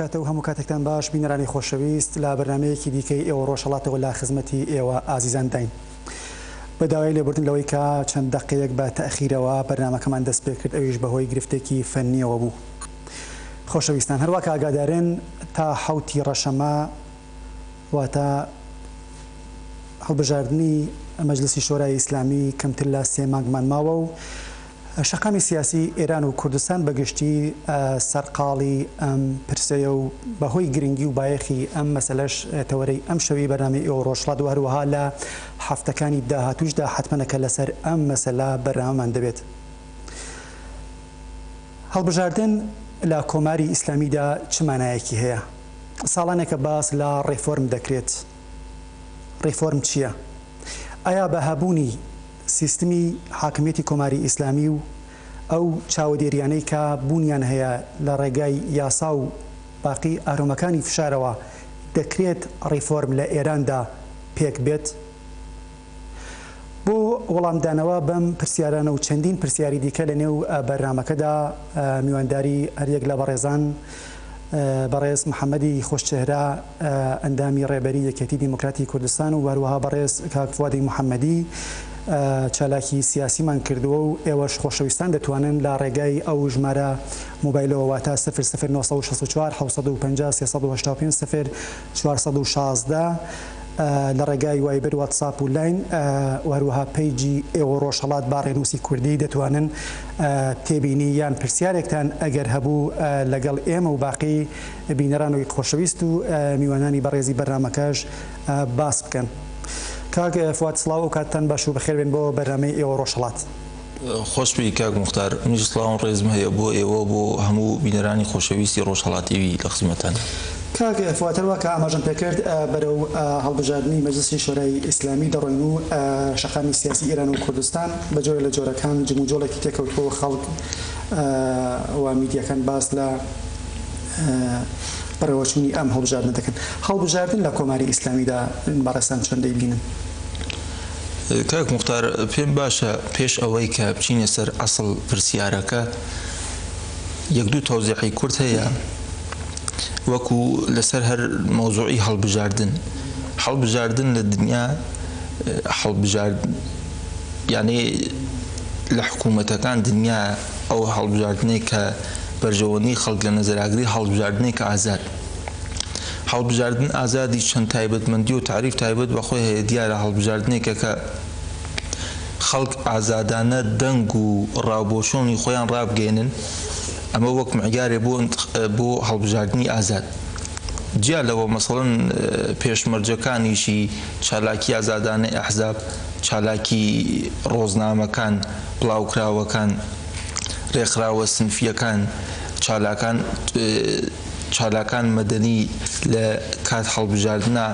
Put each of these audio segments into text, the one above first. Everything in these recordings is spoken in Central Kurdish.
کاتە و هەموو کاتێکتان باش بینەرانی خۆشەویست لە بەرنامەیەکی دیکەی ئێوە ڕۆژهەڵاتەوە لە خزمەتی ئێوە ئازیزان داین. بە داوای لێبوردن لەوەی کە چەند دەقەیەک بە تەخیرەوە بەرنامەکەمان دەست پێ کرد، ئەویش بەهۆی گرفتێکی فەنیەوە بوو. خۆشەویستان، هەروە کە ئاگادارن تا حوتی ڕەشەمە واتە هەڵبژاردننی مەجلسی شۆرای ئیسلامی کەمتر لە 3 مانگمان ماوە و شەقامی سیاسی ئێران و کوردستان بەگشتی سەرقاڵی ئەم پرسەیە و بەهۆی گرنگی و بایەخی ئەم مەسەلەش تەوەرەی ئەم شەوی بەرنامەی ئێوە ڕۆژهەڵات و هەروەها لە هەفتەکانی داهاتووشدا حتمەنەکە لەسەر ئەم مەسەلە بەرنامەمان دەبێت. هەڵبژاردن لە کۆماری ئیسلامیدا چ مانایەکی هەیە؟ ساڵانێکە باس لە ڕێفۆرم دەکرێت. ڕێفۆرم چییە؟ ئایا بەهابوونی سیستمی حاکمیەتی کۆماری ئیسلامی و ئەو چاودێریانەی کە بوونیان هەیە لە ڕێگای یاسا و باقی ئارۆمەکانی فشارەوە دەکرێت ڕێفۆرم لە ئێراندا پێک بێت؟ بۆ وەڵامدانەوە بەم پرسیارانە و چەندین پرسیاری دیکە لە نێو بەرنامەکەدا میوانداری هەریەک لە بەڕێزان بەڕێز محەممەدی خۆشچێهرا ئەندامی ڕێبەری یەکێتی دیموکراتی کوردستان و هەروەها بەڕێز کاک فوادی محەممەدی چالاکی سیاسیمان کردووە و ئێوەش خۆشەویستان دەتوانن لە ڕێگای ئەو ژمارە موبایلەوە واتە 0964 750 385 0416 لە ڕێگای وایبەر واتساپ و لاین و هەروەها پەیجی ئێوە ڕۆژهەڵات با ڕێنووسی کوردی دەتوانن تێبینی یان پرسیارێکتان ئەگەر هەبوو لەگەڵ ئێمە و باقی بینەرانەوەی خۆشەویست و میوانانی بەڕێزی بەرنامەکەش باس بکەن. کاک فواد سڵاو و کاتتان باش و بەخێربێن بۆ بەرنامەی ئێوە ڕۆژهەڵات. خۆشبی کاک موختار، منیش سڵاو ڕێزم هەیە بۆ ئێوە بۆ هەموو بینەرانی خۆشەویستی ڕۆژهەڵاتیوی لە خزمەتان. کاک فواتەوە کە ئاماژەم پێکرد بەرەو هەڵبژاردننی مەجلسی شۆرای ئیسلامی دەڕۆین و شەقامی سیاسی ئێران و کوردستان بە جۆرە لە جۆرەکان جموجۆڵێکی تێکەوتووە خەڵک و میدیەکان باس لە بەڕێوەچوونی ئەم هەڵبژاردنە دەکەن. هەڵبژاردن لە کۆماری ئیسلامیدا بەڕێستان چەندەی بینن؟ کاک موختار، پێم باشە پێش ئەوەی کە بچینە سەر ئەسڵ پرسیارەکە یەک دوو تەوزیعی کورت هەیە وەکو لەسەر هەر مەوزوعی هەڵبژاردن لە دنیا یعنی لە حکوومەتەکان دنیا ئەو هەڵبژاردنەی کە بەرژەوەندی خەڵک لە نەزەراگری هەڵبژاردنەی کە ئازاد. هەڵبژاردن ئازادی چەند تایبەتمەندی و تعریف تایبەت بەخۆی هەیە. دیارە هەڵبژاردنێکە کە خەڵک ئازادانە دەنگ و ڕاوبۆشۆنی خۆیان ڕابگەێنن، ئەمە وەک معیارێ بۆ هەڵبژاردننی ئازاد. جیا لەوە مەسەڵەن پێشمەرجەکانیشی چالاکی ئازادانە ئەحزاب، چالاکی ڕۆزنامەکان، بڵاوکراوەکان، ڕێکخراوە سنفیەکان، چالاکان مەدەنی لە کات هەڵبژاردنە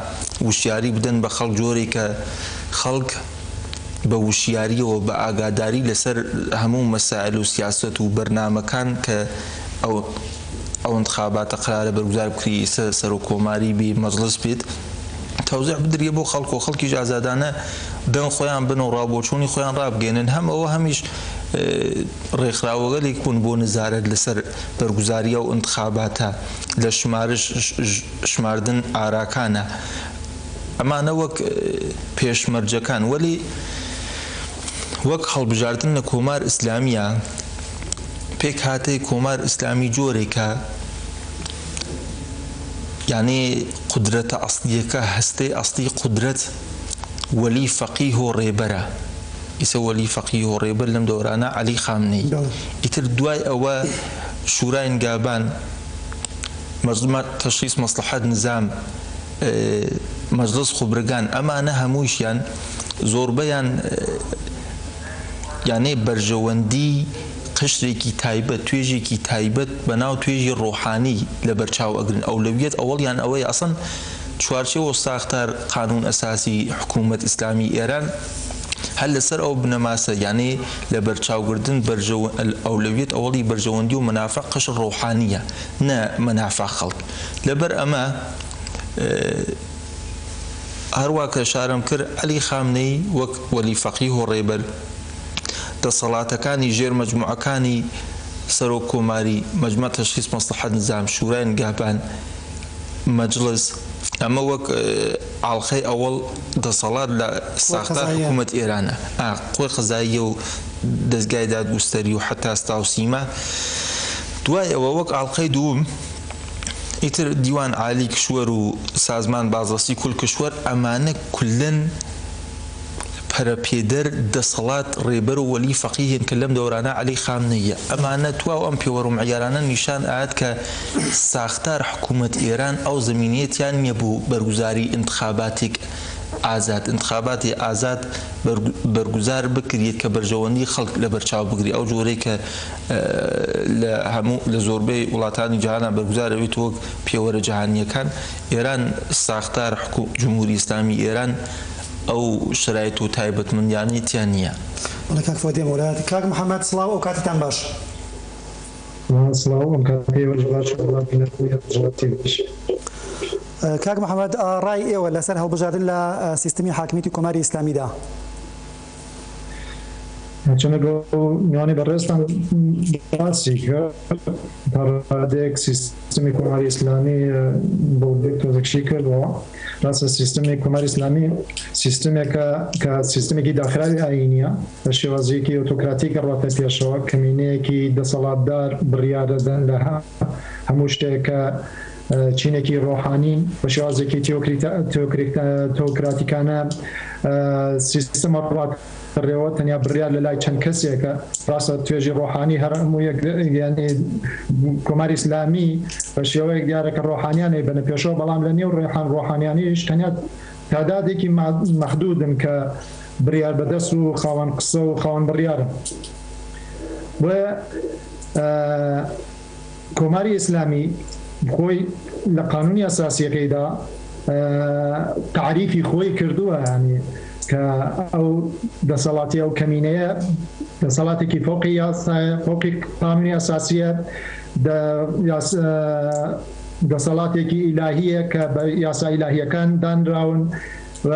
وشیاری بدەن بە خەڵک جۆرێک کە خەڵک بە وشیاریەوە بە ئاگاداری لەسەر هەموو مەسائل و سیاست و بەرنامەکان کە ئەو انتخاباتە قرارە بەرگزار بکری سەر و کۆماری بی مەجلس بێت تەوزیع بدرێ بۆ خەڵک و خەڵکیش ئازادانە دەنگ خۆیان بن و ڕابۆچوونی خۆیان ڕابگەێنن. هەم ئەوە هەمیش ڕێکخراوەگەلێک بوون بۆ نزارەت لەسەر بەرگزاریە و انتخاباتە لە شماردن ئاراکانە. ئەمانە وەک پێشمەرجەکان، وەلی وەک هەڵبژاردن لە کۆمار ئیسلامیە پێک هاتەی کۆمار ئیسلامی جۆرێکە یعنی قودرەتە ئەسڵیەکە هەستەی ئەسڵی قودرەت وەلی فەقیه و ڕێبەرە. ئیسە وەلی فەقیه و ڕێبەر لەم دەورانە عەلی خامنەی. ئیتر دوای ئەوە شورای نیگابان، مەجلس تەشخیص مەسلحەت نظام، مەجلس خوبرگان، ئەمانە هەموویشیان زۆربەیان یعنی بەرژەوەندی قشرێکی تایبەت، توێژێکی تایبەت بەناو توێژی ڕۆحانی لە بەرچاو ئەگرن. ئەولەویەت ئەوەڵیان ئەوەی ئەسڵن چوارچێوە ساختار قانون ئەساسی حکوومەت ئیسلامی ئێران هەر لەسەر ئەو بنەماسە، یعنی لە بەرچاوگرتن ئەولەویەت ئەوەڵی بەرژەوەندی و منافق قشر ڕۆحانیە، نە منافق خەڵک. لەبەر ئەمە هەروە کە شارم کرد عەلی خامنەی وەک وەلی فەقیه و ڕێبەر دەسەڵاتەکانی ژێر مەجموعەکانی سەرۆک کۆماری مەجموعە تەشخیص مەسلحەت نظام شورای نگهبان مەجلس ئەمە وەک ئاڵخەی ئەوڵ دەسەڵات لە ساختار حکوومەت ئێرانە قۆی قەزاییە و دەستگای دادگستەری و حتا ستا و سیما دوای ئەوە وەک ئاڵخەی دووم ئیتر دیوان عالی کشوەر و سازمان بازرسی کول کشوەر ئەمانە کولن پەرەپێدەر دەسەڵات ڕێبەر و وەلی فەقیهن کە لەم دەورانە عەلی خامنەییە ئەمانە تواو ئەم پێوەڕوو معیارانە نیشان ئاات کە ساختار حکوومەت ئێران ئەو زمینەتیان نییە بوو بەرگوزاری انتخاباتێک ئازاد انتخاباتی ئازاد بەرگوزار بکرێت کە بەرژەوەندی خەڵک لە بەرچاو بگری ئەو جۆرەی کە لە زۆربەی وڵاتانی جیهانە بەرگوزارەوێت وەک پێوەرە جیهانیەکان ئێران ساختار جمهوری ئیسلامی ئێران ئەو شرایط و تایبەتمەندیانی تیان نییە. کاک فۆدێ مۆلات کاک محەممەد سڵاو ئەو کاتتان باش. کاک محەممەد ڕای ئێوە لەسەر هەڵبژاردن لە سیستمی حاکمیەتی کۆماری ئیسلامیدا؟ چونەگە میوانی بەڕێستان باسی پارادێک سیستمی کۆماری ئیسلامی بۆ تۆزێکشی کردەوە. ڕاستە سیستمی کۆماری ئیسلامی سیستمێکە کە سیستمێکی داخراوی ئاینیە بە شێوازەیەکی ئۆتۆکراتیک ڕاتە پێشەوە کەمینەیەکی دەسەڵاتدار بڕیار دەدەن لە هەموو شتێکە چینێکی ڕۆحانین بە شێوازێکی تۆکراتیکانە سیستەمە ڕێەوە تەنیا بڕیار لە لای چەند کەسێکە ڕاستە توێژی ڕۆحانی هەر هەموو یعنی کۆماری ئیسلامی بە شێوەیەک دیارەکە ڕۆحانیانەی بنە پێشەوە بەڵام لە نێو ڕۆحانیانیش تەنیا تعدادێکی مەحدودن کە بڕیار بەدەست و خاوەن قسە و خاوەن بڕیارن. کۆماری ئیسلامی خۆی لە قانونی ئەساسیەکەیدا تعریفی خۆی کردووە ینی کە ئەو دەسەڵاتی ئەو کەمینەیە دەسەڵاتێکی فۆقی قانونی ئەساسیە دەسەڵاتێکی ئیلاهیە کە بە یاسا ئیلاهیەکان دانراون و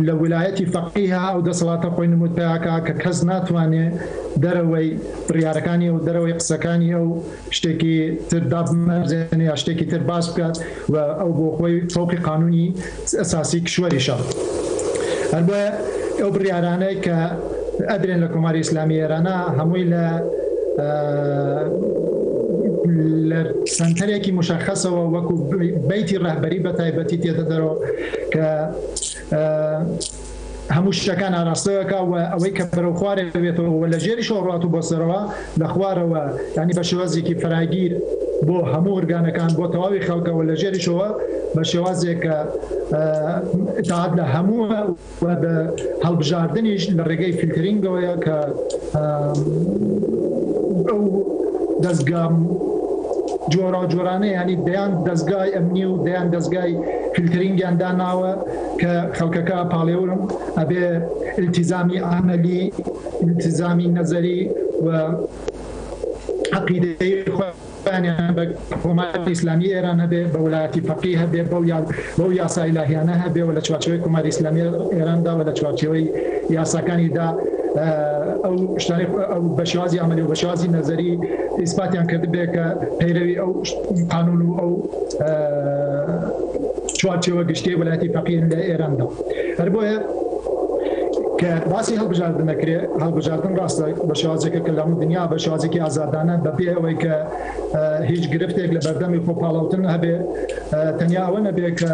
لە ویلایەتی فەقیها ئەو دەسەڵاتە خۆی نمود پێیاکە کە کەس ناتوانێت دەرەوەی بڕیارەکانی و دەرەوەی قسەکانی ئەو شتێکی تر دابمەرزێنێ یا شتێکی تر باس بکات و ئەو بۆ خۆی فەوقی قانونی ئەساسی کشوەریشە. هەر بۆیە ئەو بڕیارانەی کە ئەدرێن لە کۆماری ئیسلامی ئێرانە هەمووی لە سنتەرێکی مشخصەوە وەکو بەیتی ڕەهبەری بە تایبەتی تێدە دەرەوە کە هەموو شتەکان ئاراستەوەکە و ئەوەی کە بەرەو خوارێ بێتەوە و لە ژێری شۆڕات و بۆ سەرەوە لە خوارەوە ینی بە شێوازێکی فراگیر بۆ هەموو ئۆرگانەکان بۆ تەواوی خەڵکەوە لە ژێریشەوە بە شێوازێکە ئیتاعات لە هەموو و بە هەڵبژاردنیش لە ڕێگەی فیلترینگەوەیە کە ئەو دەستگام جۆرا جۆرانەیە ینی دەیان دەستگای ئەمنی و دەیان دەستگای فیلترینگیان داناوە کە خەڵکەکە پاڵێورم ئەبێ التیزامی عملی التیزامی نەزەری و عەقیدەی خۆیان بە کۆماری ئیسلامی ئێران هەبێ بە ویلایەتی فەقیه هەبێ بەو یاسا ئیلاهیانە هەبێ و لە چوارچێوەی کۆماری ئیسلامی ئێراندا و لە چوارچێوەی یاساکانیدا ئەو شتانی ئەو بە شێوازی عملی و بە شێوازی نەزەری ئیسپاتیان کردبێ کە پەیرەوی ئەو قانون و ئەو چوارچێوە گشتی ویلایەتی فەقیه لە ئێراندا. هەر بۆیە کە باسی هەڵبژاردن نەکرێ هەڵبژاردن ڕاستە بە شێوازێکە کە لە هەموو دنیا بە شێوازێکی ئازادانە بەپێ ئەوەی کە هیچ گرفتێک لە بەردەمی خۆپاڵاوتن هەبێ تەنیا ئەوە نەبێ کە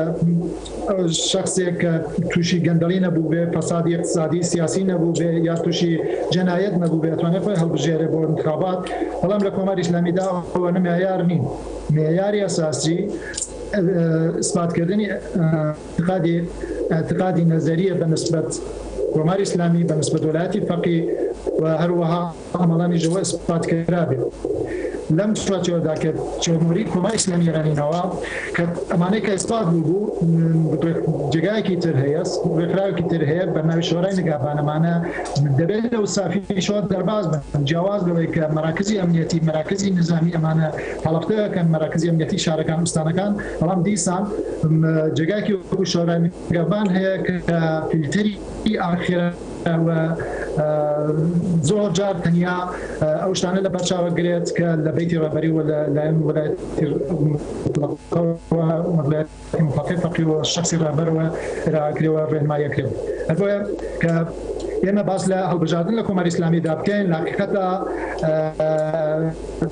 شخصێک کە تووشی گەندەڵی نەبوو بێ فەسادی اقتصادی سیاسی نەبوو بێ یا تووشی جەنایەت نەبوو بێ توانێت خۆی هەڵبژێرێ بۆ انتخابات بەڵام لە کۆماری ئیسلامیدا ئەوە معیار نین. معیاری ئەساسی ئیسپاتکردنی اعتقادی نەزەریە بەنسبەت کۆماری ئیسلامی بەنسبەت ویلایەتی فەقیه و هەروەها ئەمەڵانی ژەوە ئیسپات کرابێت. لەم چوارچێوەدا کە جمهوری کۆماری ئیسلامی ئێرانینەوە کە ئەمانەی کە ئیسپات بوو جێگایەکی تر هەیە ڕێکخراوێکی تر هەیە بەناوی شۆرای نگهبانەمانە دەبێت لەو سافیشەوە دەرباز بن جیاواز لەوەی کە مەراکزی ئەمنیەتی مەراکزی نظامی ئەمانە هەڵەفتەکەن مەراکزی ئەمنیەتی شارەکان وستانەکان بەڵام دیسان جێگایەکی وەکو شۆرای نگهبان هەیە کە فیلتری ئاخرە زۆر جار تەنیا ئەو شتانە لە بەرچاوەگرێت کە لە بەیتی ڕێبەری و لایەن وەلایەتی مطلقەی فەقیه و شخصی ڕێبەرەوە ڕاکرێەوە ڕێنماییەکرێت هەر بۆیە کە ئێمە باس لە هەڵبژاردن لە کۆماری ئیسلامیدا بکەین لە حقیقەتە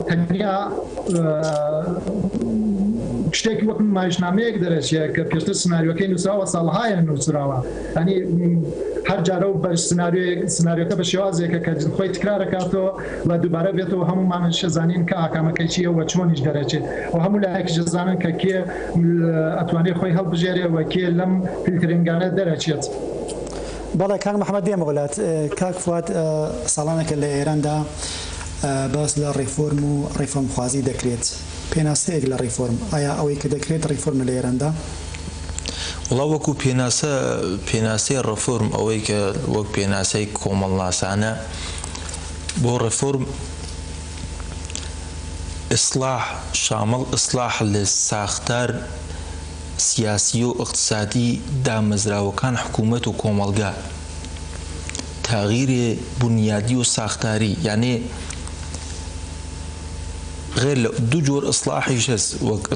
تەنیا شتێکی وەک نمایشنامەیەک دەرەچێت کە پێشتر سناریۆکەی نووسراوە ساڵهایە نووسراوە ینی هەر جارە و بە سناریۆکە بە شێوازێکە کە خۆی تکرارەکاتەوە و دووبارە بێتەوە هەمومان شەزانین کە ئاکامەکەی چیە و چۆنیش دەرەچێت و هەموو لایەکی شەزانن کە کێ ئەتوانێت خۆی هەڵبژێرێ و کێ لەم فیلترینگانە دەرەچێت. بەڵێ کاک محەممەد دێمە وڵات کاک فواد ساڵانێکە لە ئێراندا باس لە ڕیفۆرم و ڕیفۆرمخوازی دەکرێت پێناسەیەک لە ڕیفۆرم ئایا ئەوەی کە دەکرێت ڕیفۆرم لە ئێراندا؟ وڵا وەکو پێناسەی ڕەفۆرم ئەوەی کە وەک پێناسەی کۆمەڵناسانە بۆ ڕەفۆرم ئیسلاح شامل ئیسلاح لە ساختار سیاسی و اقتصادی دامەزراوەکان حکوومەت و کۆمەڵگا تاغیرێ بنیادی و ساختاری یعنی غير دو جور إصلاحيش هست وك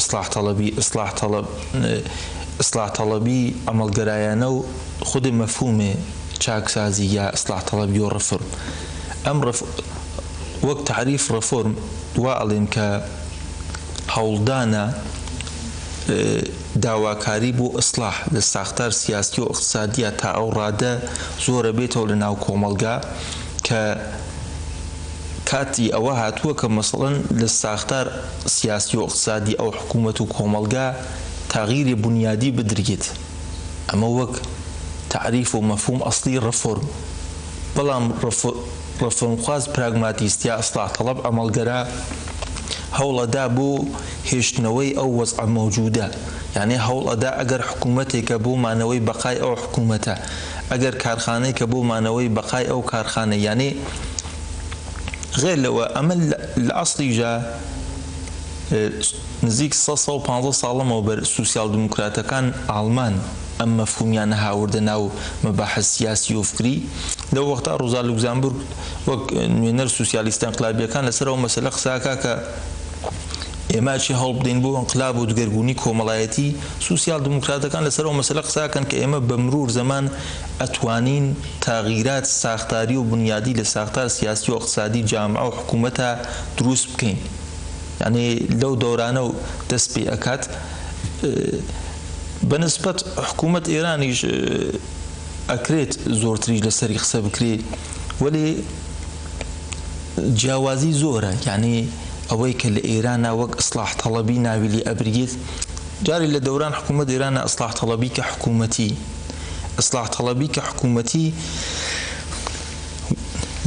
إصلاح طلبي عمل قرايانو خد مفهومه شاك سازي يا إصلاح طلبي ورفورم وقت تعريف رفورم وقالين ك هولدانا داواکاری بۆ ئیسلاح لە ساختار سیاسی و اقتصادیە تا ئەو ڕادە زۆرە بێتەوە لە ناو کۆمەڵگا کە کاتی ئەوە هاتووە کە مەسەڵەن لە ساختار سیاسی و اقتصادی ئەو حکوومەت و کۆمەڵگا تاغیری بنیادی بدرێت ئەمە وەک تعریف و مەفهوم ئەسڵی ڕەفۆرم بەڵام ڕەفۆرمخواز پراگماتیستیا ئیسلاح طەڵەب ئەمەڵگەرە هەوڵەدا بۆ هێشتنەوەی ئەو وەزع مەوجودە یعنی هەوڵەدا ئەگەر حکوومەتێکە بۆ مانەوەی بەقای ئەو حکوومەتە ئەگەر کارخانەیەکە بۆ مانەوەی بەقای ئەو کارخانە یعنی غێر لەوە ئەمە لە ئەسڵیژە نزیک 150 ساڵەمەوە بەر سوسیال دموکراتەکان ئاڵمان ئەم مەفهومیانە هاوردە ناو مەباحث سیاسی و فکری لەو وەختا ڕۆزا لوکزامبورگ وەک نوێنەر سوسیالیستە ئەنقلابیەکان لەسەر ئەو مەسەلە قساکە کە ئێمە چی هەڵ بدەین بۆ ئەنقلاب و دگەربوونی کۆمەڵایەتی سوسیال دموکراتەکان لەسەر ئەو مەسەلە قساکەن کە ئێمە بە مرور زەمان ئەتوانین تاغیرات ساختاری و بنیادی لە ساختار سیاسی و اقتصادی جامعە و حکوومەتە دروست بکەین یعنی لەو دەورانە و دەست پێ ئەکات بەنسبەت حکوومەت ئێرانیش ئەکرێت زۆرتری لەسەری قسە بکرێت وەلی جیاوازی زۆرە یعنی ئەوەی کە لە ئێرانە وەک ئیسلاح طەڵەبی ناوی لێ ئەبرێت جاری لە دەوران حکوومەت ئێرانە ئیسلاح طەڵەبی کە حکوومەتی ئیسلاح طەڵەبی کە حکوومەتی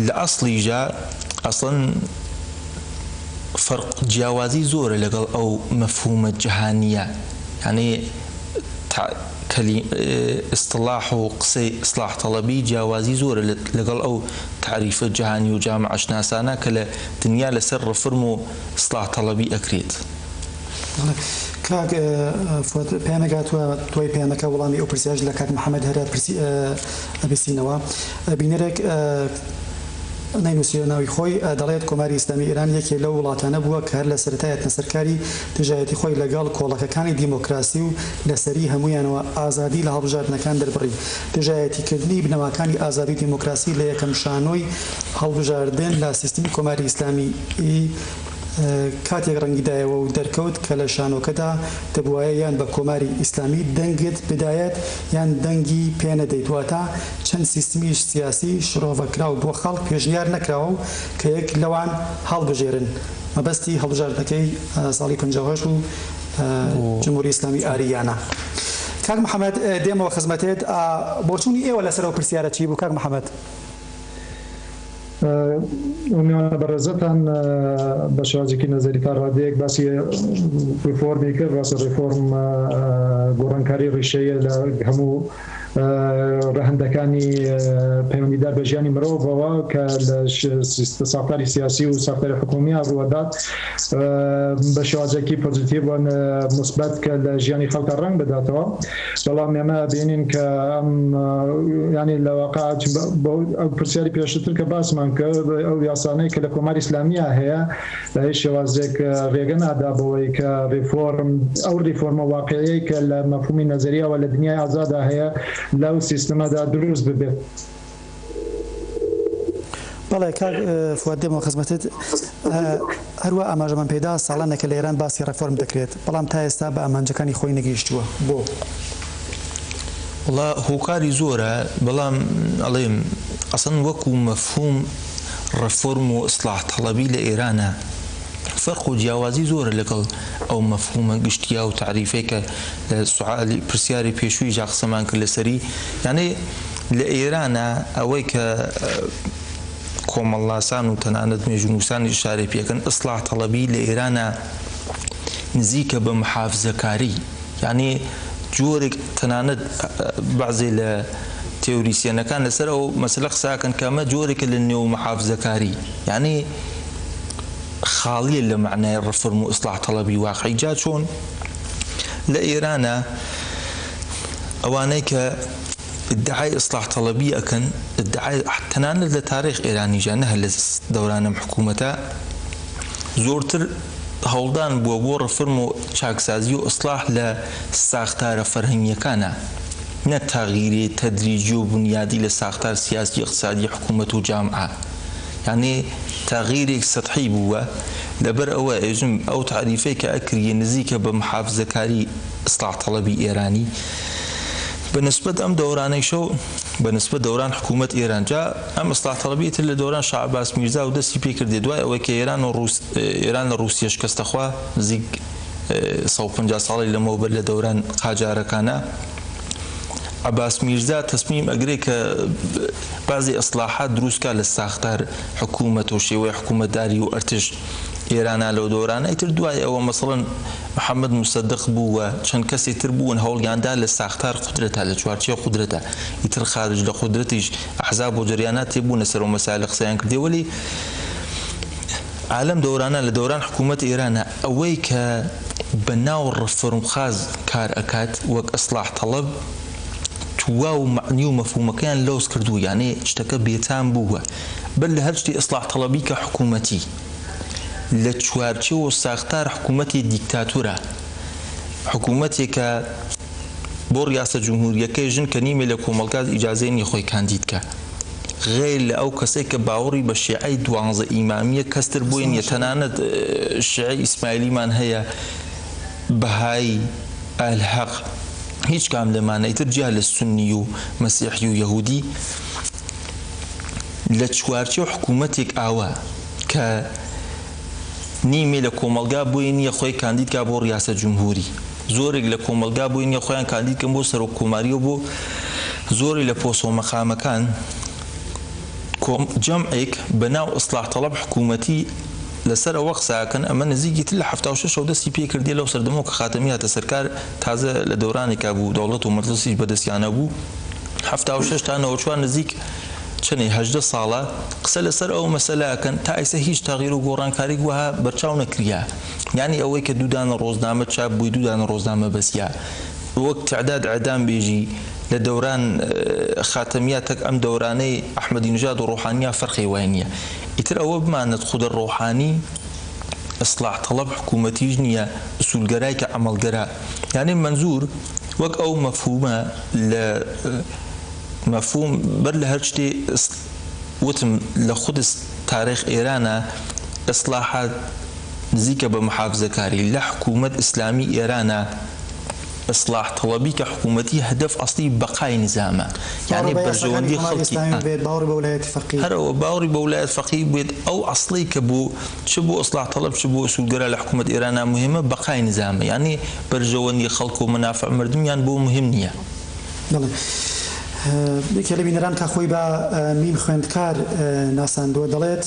لە ئەسڵیژە ئەسڵەن فەرق جیاوازی زۆرە لەگەڵ ئەو مەفهومە جەهانیە یعنی اصطلاح و قسەی ئیسلاح طەڵەبی جیاوازی زۆرە لەگەڵ ئەو تعریفە جەهانی و جامعە شناسانە کە لە دنیا لەسەر ڕەفۆرم و ئیسلاح طەڵەبی ئەکرێت. کاک پێیانەگاتوە توی پێیانەکە وەڵامی ئەو پرسیاژ لە کاک محەممەد هەرە ئەبیستینەوە بینەرێک نینوسیە ناوی خۆی دەڵێت کۆماری ئیسلامی ئێران یەکێ لەو وڵاتانە بووە کە هەر لە سەرەتایەتە سەرکاری دژایەتی خۆی لەگەڵ کۆڵەکەکانی دیمۆکراسی و لەسەری هەمویانەوە ئازادی لە هەڵبژاردنەکان دەربڕی دژایەتیکردنی بنەماکانی ئازادی دیمۆکراسی لە یەکەم شانۆی هەڵبژاردن لە سیستمی کۆماری ئیسلامی کاتێک ڕەنگیدایەوە و دەرکەوت کە لە شانۆکەدا دەبوایە یان بە کۆماری ئیسلامی دەنگت بدایەت یان دەنگی پێنەدەیتواتە چەند سیستمیش سیاسی شرۆڤەکراو بۆ خەڵک پێشنیار نەکراوە و کە یەک لەوان هەڵبژێرن مەبەستی هەڵبژاردنەکەی ساڵی 58 و جمهوری ئیسلامی ئاریانە. کاک محەممەد دێمەوە خزمەتێت بۆچوونی ئێوە لەسەر ئەو پرسیارە چی بوو کاک محەممەد؟ بەڕێزەتان بە شێوازێکی نەزەری تا ڕادەیەک باسی ریفۆرمی کرد باسی ریفۆرم گۆڕانکاری ڕیشەیە لە هەموو ڕەهندەکانی پەیوەندیدار بە ژیانی مرۆڤەوە کە لە ساختاری سیاسی و ساختاری حکومی ڕوەدات بە شێوازێکی پۆزیتیڤ و مثبت کە لە ژیانی خەڵکە ڕەنگ بداتەوە. بەڵام ئێمە بینین کە ینی لە واقع ئەو پرسیاری پێشتر کە باسمان کرد ئەو یاسانەی کە لە کۆماری ئیسلامیە هەیە لە هیچ شێوازێک ڕێگە نادا بەوەی کە ئەو ریفۆرمە واقعەیە کە لە مەفهومی نەزەریەوە لە دنیای ئازادا هەیە لەو سیستەمەدا دروست ببێت. بەڵێ کاک فواد دێمەوە خزمەتت هەروە ئاماژەمان پێدا ساڵانێکە لە ئێران باسی ڕێفۆرم دەکرێت بەڵام تا ئێستا بە ئامانجەکانی خۆی نەگەیشتووە بۆ وڵا هۆکاری زۆرە بەڵام ئەڵێم ئەسەن وەکو مەفهوم ڕەفۆرم و ئیسلاح تەڵەبی لە ئێرانە فەرق و جیاوازی زۆرە لەگەڵ ئەو مەفهومە گشتیا و تعریفەی کە لە سوعالی پرسیاری پێشووی جا قسەمان کرد لەسەری یعنی لە ئێرانە ئەوەی کە کۆمەڵاسان و تەنانەت مێژونووسانی شارێ پێکەن ئیسلاح تەڵەبی لە ئێرانە نزیکە بە محافزەکاری یعنی جۆرێک تەنانەت بەعزێ لە تێوریسیەنەکان لەسەر ئەو مەسەلە قساکەن کە ئەمە جۆرێکە لە نێو محافزەکاری یعنی خاڵیە لە معنای ڕەفۆرم و ئیسلاح تەڵەبی واقعی جا چۆن لە ئێرانە ئەوانەی کە ادعای ئیسلاح تەڵەبی ئەکەن ادعای تەنانەت لە تاریخ ئێرانیجا نەهە لە دەورانم حکوومەتە زۆرتر هەوڵدان بووە بۆ ڕەفۆرم و چاکسازی و ئیسلاح لە ساختارە فەرهەنگیەکانە نە تەغییری تەدریجی و بنیادی لە ساختار سیاسی اقتصادی حکوومەت و جامعە یعنی تغییرێک سەطحی بووە لەبەر ئەوە ئێژم ئەو تعریفەی کە ئەکریە نزیکە بە محافزەکاری ئیسلاح تەڵەبی ئێرانی بەنسبەت ئەم دەورانەی شەو بەنسبەت دەوران حکوومەت ئێران جا ئەم ئیسلاح تەڵەبی تر لە دەوران شاه عەباس میرزا و دەستی پێکردێ دوای ئەوەی کە ئێران لە رووسیا شکستەخوا نزیک 150 ساڵی لەمەوە بەر لە دەوران قاجارەکانە عباس میرزا تصمیم ئەگرێ کە بعضی ئیسلاحات دروستکە لە ساختار حکوومەت و شێوەی حکوومەتداری و ئەرتش ئێرانە لەو دۆرانە ئیتر دوای ئەوە مەسەڵەن محەممەد موسەدق بووە چەند کەسی تر بوون هەوڵیاندا لە ساختار قودرەتە لە چوارچێ قودرەتە ئیتر خارج لە قودرەتیش ئەحزاب و جریانات تێبوونە سەر و مەسائل قسەیان کردێ وەلی عالم دەورانە لە دەوران حکوومەت ئێرانە ئەوەی کە بەناو ڕەفۆرمخواز کار ئەکات وەک ئیسلاح تەڵەب توا و معنی و مەفهومەکەیان لەوز کردو یعنی شتەکە بێتام بووە بەر لە هەر شتی ئیسلاح تەڵەبی کە حکوومەتی لە چوارچێ و ساختار حکوومەتی دیکتاتورە حکوومەتێکە بۆ ڕیاسە جمهوریەکەی ژن کە نیمێ لە کۆمەڵگا ئیجازەی نیە خۆی کاندیدکە غێر لە ئەو کەسێک کە باوەڕی بە شیعەی 12 ئیمامیە کەستر بووین یە تەنانەت شیعەی ئیسماعیلیمان هەیە بەهای ئەلحەق هیچ کام لەمانە ئیتر جیا لە سونی و مەسیحی و یەهودی لە چوارچێ و حکوومەتێک ئاوە کە نیمێ لە کۆمەڵگا بووی نیە خۆی کاندیدکا بۆ ڕیاسە جمهوری زۆرێک لە کۆمەڵگا بووی نیە خۆیان کاندیدکەن بۆ سەرۆک کۆماریەوە بۆ زۆری لە پۆسۆ مەخامەکان جەمعێک بەناو ئیسلاح تەڵەب حکوومەتی لەسەر ئەوە قساکەن ئەمە نزیکی تر لە 76 دەستی پێ کردی لەو سەردەمەوە کە خاتەمی هاتە سەرکار تازە لە دەورانێکا بوو دەوڵەت و مەجلیسی بەدەستیانە بوو 76 تا 94 نزیک چەندی 18 ساڵە قسە لەسەر ئەو مەسەلەکەن تا ئێستا هیچ تەغییر و گۆڕانکاری وها بەرچاو نەکریا یعنی ئەوەی کە دوودانە ڕۆژنامە چاپ بووی دوودانە ڕۆژنامە بەسیا وەک تعداد ئەعدام بێژی لە دەوران خاتەمیاتێک ئەم دەورانەی ئەحمەدی نژاد و ڕۆحانیا فەرقی وای نییە ئیتر ئەوە بمانێت خودە ڕۆحانی ئیسلاح تەڵەب حکوومەتیش نییە ئوسولگەرای کە عەمەڵگەرە یعنی منزور وەک ئەو مەفهومە لە مەفهوم بەر لە هەر شتێ وتم لە خود تاریخ ئێرانە ئیسلاحات نزیکە بە محافزەکاری لە حکوومەت ئیسلامی ئێرانە ئیسلاح تەڵەبی کە حکوومەتی هەدەف ئەسڵی بەقای نظامە یعنی بەرژەوەندی خەڵکی هەرەوە باوەڕی بە ویلایەت فەقیه بێت ئەو ئەسڵی کە بوو چ بۆ ئیسلاح تەڵەب چ بۆ ئوسولگەرە لە حکوومەت ئێرانە مهمە بەقای نظامە یعنی بەرژەوەندی خەڵک و منافع مردمیان بۆ مهم نییە یەکێ لە بینەران کە خۆی بە میم خوێندکار ناساندووە دەڵێت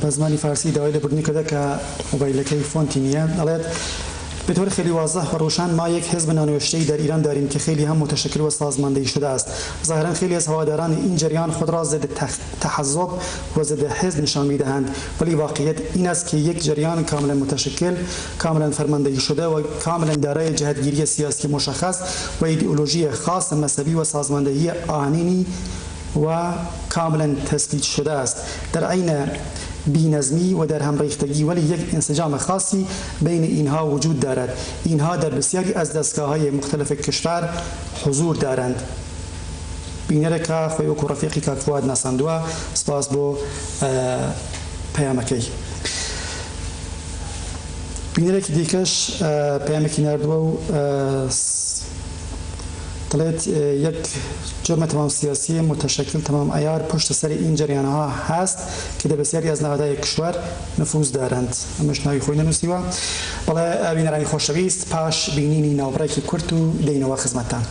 بە زمانی فارسی داوای لەبوردنی کردە کە مۆبایلەکەی فۆنتی نییە دەڵێت به طور خیلی واضح و روشن ما یک حزب نانوشته‌ای در ایران داریم که خیلی هم متشکل و سازماندهی شده است. ظاهرا خیلی از هواداران این جریان خود را ضد تحزب و ضد حزب نشان می‌دهند، ولی واقعیت این است که یک جریان کاملا متشکل، کاملا فرماندهی شده و کاملا دارای جهتگیری سیاسی مشخص و ایدئولوژی خاص مذهبی و سازماندهی آنینی و کاملا تثبیت شده است. در عین بی‌نظمی و در هم ریختگی، ولی یک انسجام خاصی بین اینها وجود دارد. اینها در بسیاری از دستگاه‌های مختلف کشور حضور دارند. بینرکا خویوک و رفیقی که فواد ناساندووە سپاس بۆ پەیامەکەی. بینەرێکی دیکەش پەیامێکی ناردووە و دەڵێت یک جرم تمام سیاسی متشکل تمام عیار پشت سر این جریان ها هست که در بسیاری از نهادهای کشور نفوذ دارند. ئەمەش ناوی خۆی نەنووسیوە. بەڵێ بینەرانی خۆشەویست، پاش بینینی ناوبڕێکی کورت و دەینەوە خزمەتتان.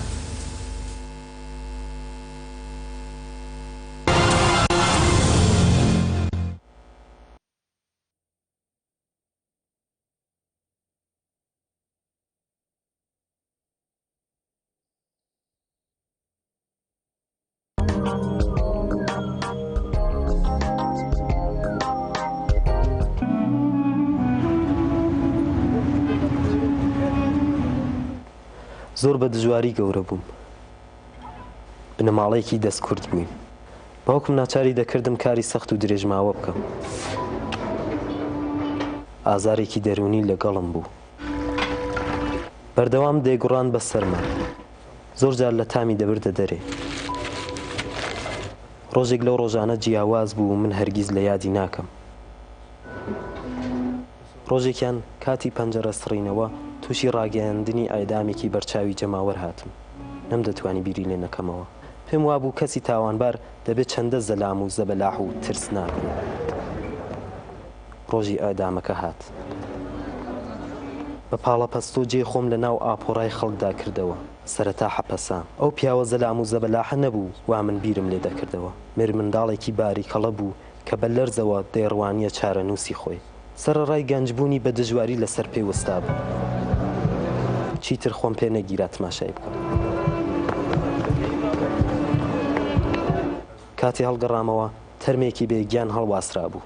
زۆر بە دژواری گەورە بووم. بنەماڵەیەکی دەستکورد بووین. باوکم ناچاری دەکردم کاری سەخت و درێژماوە بکەم. ئازارێکی دەرونی لەگەڵم بوو. بەردەوام دێگوڕان بە سەرما. زۆر جار لە تامی دەبردە دەرێ. ڕۆژێک لەو ڕۆژانە جیاواز بوو و من هەرگیز لە یادی ناکەم. ڕۆژێکیان کاتی پەنجەرە سڕینەوە تووشی ڕاگەیاندنی ئایدامێکی بەرچاوی جەماوەر هاتم. نەمدەتوانی بیری لێ نەکەمەوە. پێم وابوو کەسی تاوانبار دەبێت چەندە زەلام و زەبەلاح و ترسناک بێت. ڕۆژی ئایدامەکە هات. بە پاڵەپەست و جێ خۆم لە ناو ئاپۆڕای خەڵکدا کردەوە. سەرەتا حەپەسام. ئەو پیاوە زەلام و زەبەلاحە نەبوو وا من بیرم لێ دەکردەوە. مێر منداڵێکی باریکەڵە بوو کە بە لەرزەوە دەیڕوانیە چارەنووسی خۆی. سەرەڕای گەنجبوونی بە دژواری لەسەر پێوەستا بوو. چیتر خۆم پێ نەگیرا تماشای بکەم. کاتی هەڵگەڕامەوە تەرمێکی بێگیان هەڵواسرا بوو.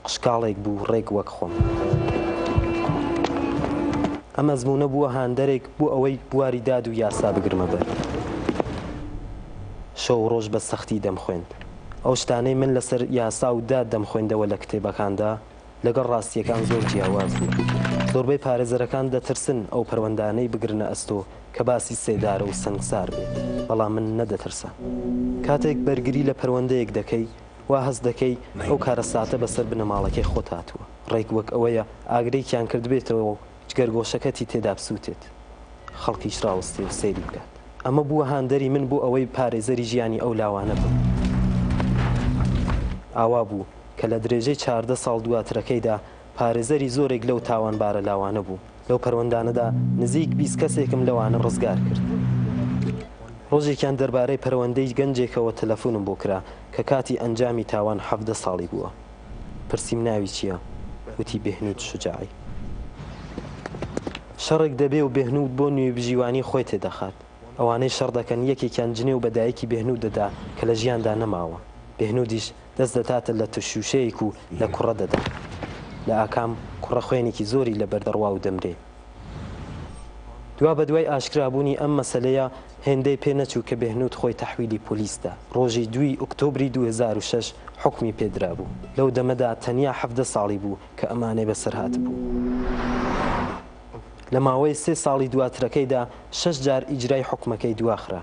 قشکاڵێک بوو ڕێک وەک خۆم. ئەم ئەزموونە بووە هاندەرێک بوو ئەوەی بواری داد و یاسا بگرمە بەر. شەو ڕۆژ بە سەختی دەمخوێند. ئەو شتانەی من لەسەر یاسا و داد دەمخوێندەوە لە کتێبەکاندا لەگەڵ ڕاستیەکان زۆر جیاواز بوو. زۆربەی پارێزەرەکان دەترسن ئەو پەروەندانەی بگرنە ئەستۆ کە باسی سێدارە و سەنگسار بێت، بەڵام من نەدەترسە. کاتێک بەرگری لە پەروەندەیەک دەکەی وا هەست دەکەی ئەو کارە ساتە بەسەر بنەماڵەکەی خۆت هاتووە. ڕێک وەک ئەوەیە ئاگرەیەکیان کرد بێتەوە و جگەرگۆشەکەتی تێدا بسووتێت، خەڵکیش ڕاوەستێ و سەیری بکات. ئەمە بووە هاندەری من بۆ ئەوەی پارێزەری ژیانی ئەو لاوانە بوو. ئاوا بوو کە لە درێژەی 14 ساڵ دواترەکەیدا پارێزەری زۆرێک لەو تاوانبارە لاوانە بوو. لەو پەروەندانەدا نزیک 20 کەسێکم لەوانە ڕزگار کرد. ڕۆژێکیان دەربارەی پەروەندەی گەنجێکەوە تەلەفۆنم بۆ کرا کە کاتی ئەنجامی تاوان 17 ساڵی بووە. پرسییم ناوی چییە؟ وتی بێهنود شجاعی. شەڕێک دەبێ و بێهنود بۆ نوێ بژیوانی خۆی تێدەخات. ئەوانەی شەڕ دەکەن یەکێکیان جنێ و بەدایکی بێهنود دەدا کە لە ژیاندا نەماوە. بێهنودیش دەست دەتاتە لە توشوشەیەک و لە کوڕە دەدا. لە ئاکام کوڕە خوێنێکی زۆری لە بەردەڕوا و دەمرێ. دوا بە دوای ئاشکرابوونی ئەم مەسەلەیە هێندەی پێ نەچوو کە بێهنود خۆی تەحویلی پۆلیسدا. ڕۆژی 2 ئۆکتۆبری 2006 حکمی پێدرا بوو. لەو دەمەدا تەنیا 17 ساڵی بوو کە ئەمانەی بەسەر هات بوو. لە ماوەی 3 ساڵی دواترەکەیدا 6 جار ئیجرای حکمەکەی دواخرا.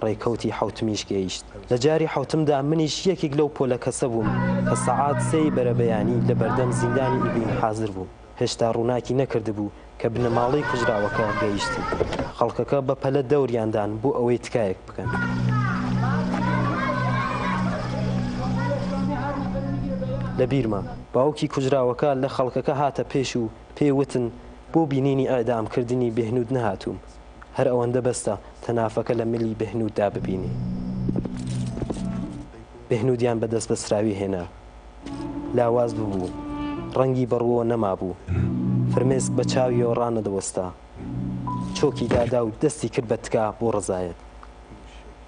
ڕێکەوتی حوتمیش گەیشت. لە جاری حوتمدا منیش یەکێک لەو پۆلە کەسە بووم کە سەعات 3 بەرەبەیانی لە بەردەم زیندانی ئیبن حازر بوو. هێشتا ڕووناکی نەکرده بوو کە بنەماڵەی کوژراوەکە گەیشتی. خەڵکەکە بە پەلە دەوریاندان بۆ ئەوەی تکایەک بکەن. لە بیرما باوکی کوژراوەکە لە خەڵکەکە هاتە پێش و پێوتن بۆ بینینی ئەعدامکردنی بێهنود نەهاتووم. هەر ئەوەندە بەستە تەنافەکە لە ملی بێهنوددا ببینی. بێهنودیان بەدەست بەسراوی هێنا. لاواز ببوو ڕەنگی بەڕووە نەمابوو فرمێسک بە چاویەوە ڕانەدەوەستا چۆکی دادا و دەستی کرد بە تکا بۆ ڕزایەت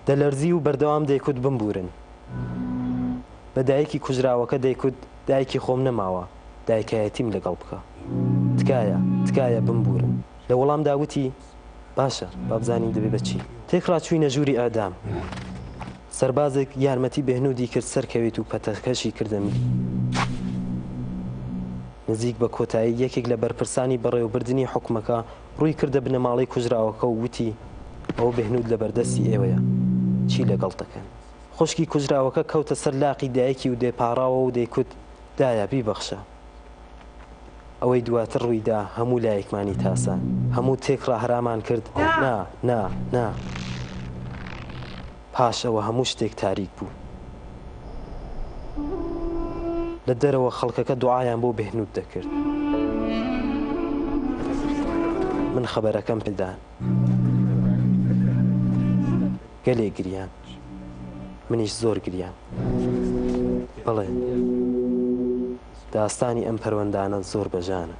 دەلەرزی و بەردەوام دەیکوت بمبورن بە دایکی کوژراوەکە دەیکوت دایکی خۆم نەماوە دایکایەتیم لەگەڵ بکە تکایە بمبورن لە وەڵام داوتی باشە بابزانین دەبێ بەچی تێکڕا چووینە ژووری ئادام سەربازێک یارمەتی بێنودی کرد سەرکەوێت و پەتەکەشی کردەمی نزیک بە کۆتایی یەکێک لە بەرپرسانی بەڕێوەبردننی حکومەکە ڕووی کردە بنەماڵی کوژراوەکە و وتی ئەو بێنود لە بەردەستی ئێوەیە چی لەگەڵ دەکەن خوشکی کوژراوەکە کەوتە سەر لاقی دایکی و دێپاراوە و دەیکوت دایە بیبەخشە ئەوەی دواتر ڕوویدا هەموو لایەکمانی تاسان هەموو تێکڕا هەرامان کرد نا پاش ئەوە هەموو شتێک تاریک بوو لە دەرەوە خەڵکەکە دوعایان بۆ بێنود دەکرد من خەبەرەکەم پێدان گەلێ گریان منیش زۆر گریان بەڵێ داستانی ئەم پەروەندانە زۆر بەژانە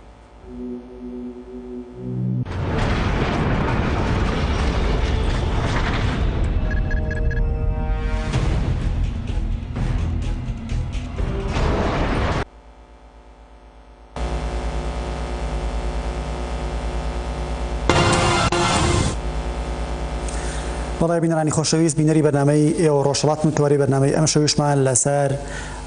بەڵای بینەرانی خۆشەویست بینەری بەرنامەی ئێوە ڕۆژهەڵات متواری بەرنامەی ئەم شەویشمان لەسەر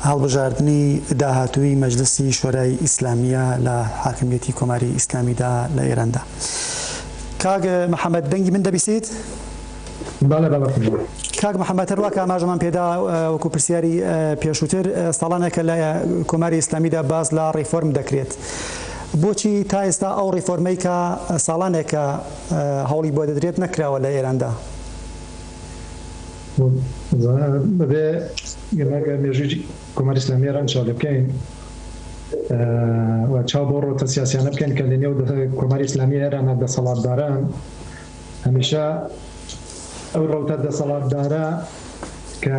هەڵبژاردننی داهاتووی مەجلسی شۆرای ئیسلامیە لە حاکمیەتی کۆماری ئیسلامیدا لە ئێراندا. کاک محەممەد دەنگی من دەبیستیت؟ کاک محەممەد هەروە ئاماژەمان پێدا وەکو پرسیاری پێشووتر ساڵانێکە لە کۆماری ئیسلامیدا باز لە ڕیفۆرم دەکرێت. بۆچی تا ئێستا ئەو ڕیفۆرمەی کە ساڵانێکە هەوڵی بۆ دەدرێت نەکراوە لە ئێراندا؟ بەبێ گەماگە مێژوی کۆماری ئیسلامی ئێران چاو لێ بکەین و چاو بۆ ڕۆتە سیاسیانە بکەین کە لە نێو کۆماری ئیسلامی ئێرانە دەسەڵاتداران هەمیشە ئەو ڕۆتە دەسەڵاتدارە کە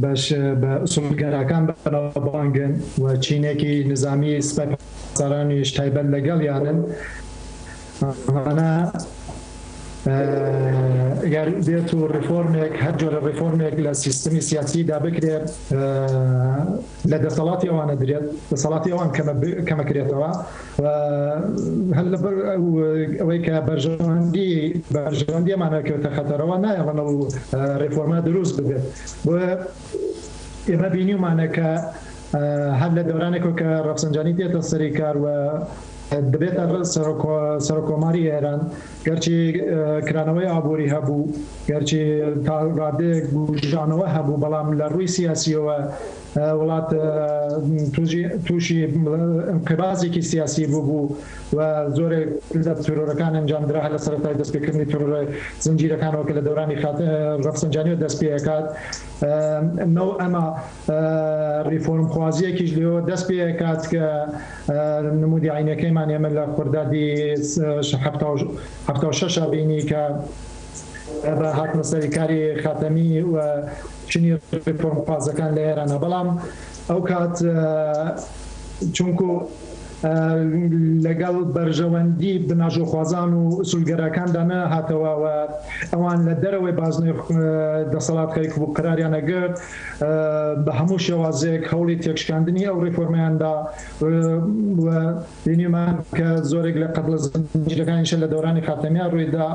بەش بە ئوسوڵگەراکان بەناوبانگن و چینێکی نظامی سپای پاسەرانیش تایبەت لەگەڵ یانن ئەگەر بێت و ڕیفۆرمێک هەر جۆرە ڕیفۆرمێک لە سیستمی سیاسیدا بکرێت لە دەسەڵاتی ئەوانە درێت دەسەڵاتی ئەوان کەمەکرێتەوە هەر لەبەر ئەوەی کە بەرژەوەندیمانەکەوتە خەتەرەوە نایەڵەنە و ڕیفۆرمە دروست ببێت بۆ ئێمە بینیمانە کە هەر لە دەورانێکەوە کە ڕەفسەنجانی تێتە سەری کار و دەبێتە سەرۆکۆماری ئێران گەرچی کرانەوەی ئابووری هەبوو گەرچی تا ڕادەیەک بژانەوە هەبوو بەڵام لە ڕووی سیاسیەوە وڵات تووشی انقبازێکی سیاسی بوو و زۆرێک لە تۆرەکان ئەنجامدرا لە سەرەتای دەستپێکردنی تۆرە زنجیرەکانەوە کە لە دەورانی ڕەفسەنجانیەوە دەست پێکات ئەمە ڕیفۆرم خوازیەکیش لێەوە دەست پێکات کە نمودی عینەکەیمان ئێمە لە خوردادی 76 بینی کە بە هاتنە سەریکاری خاتەمی و چنی ڕیفۆرم خوازەکان لە ئێرانە بەڵام ئەو کات چونکو لەگەڵ بەرژەوەندی بناژۆخوازان و ئوسولگەرەکاندا نەهاتەوە و ئەوان لە دەرەوەی بازنەی دەسەڵاتکاری بوو قراریان ئەگرت بە هەموو شێوازێک هەوڵی تێکشکاندنی ئەو ڕیفۆرمیاندا بینیمان کە زۆرێک لە قەتڵە زنجیرەکانیشە لە دەورانی خاتەمیان ڕوویدا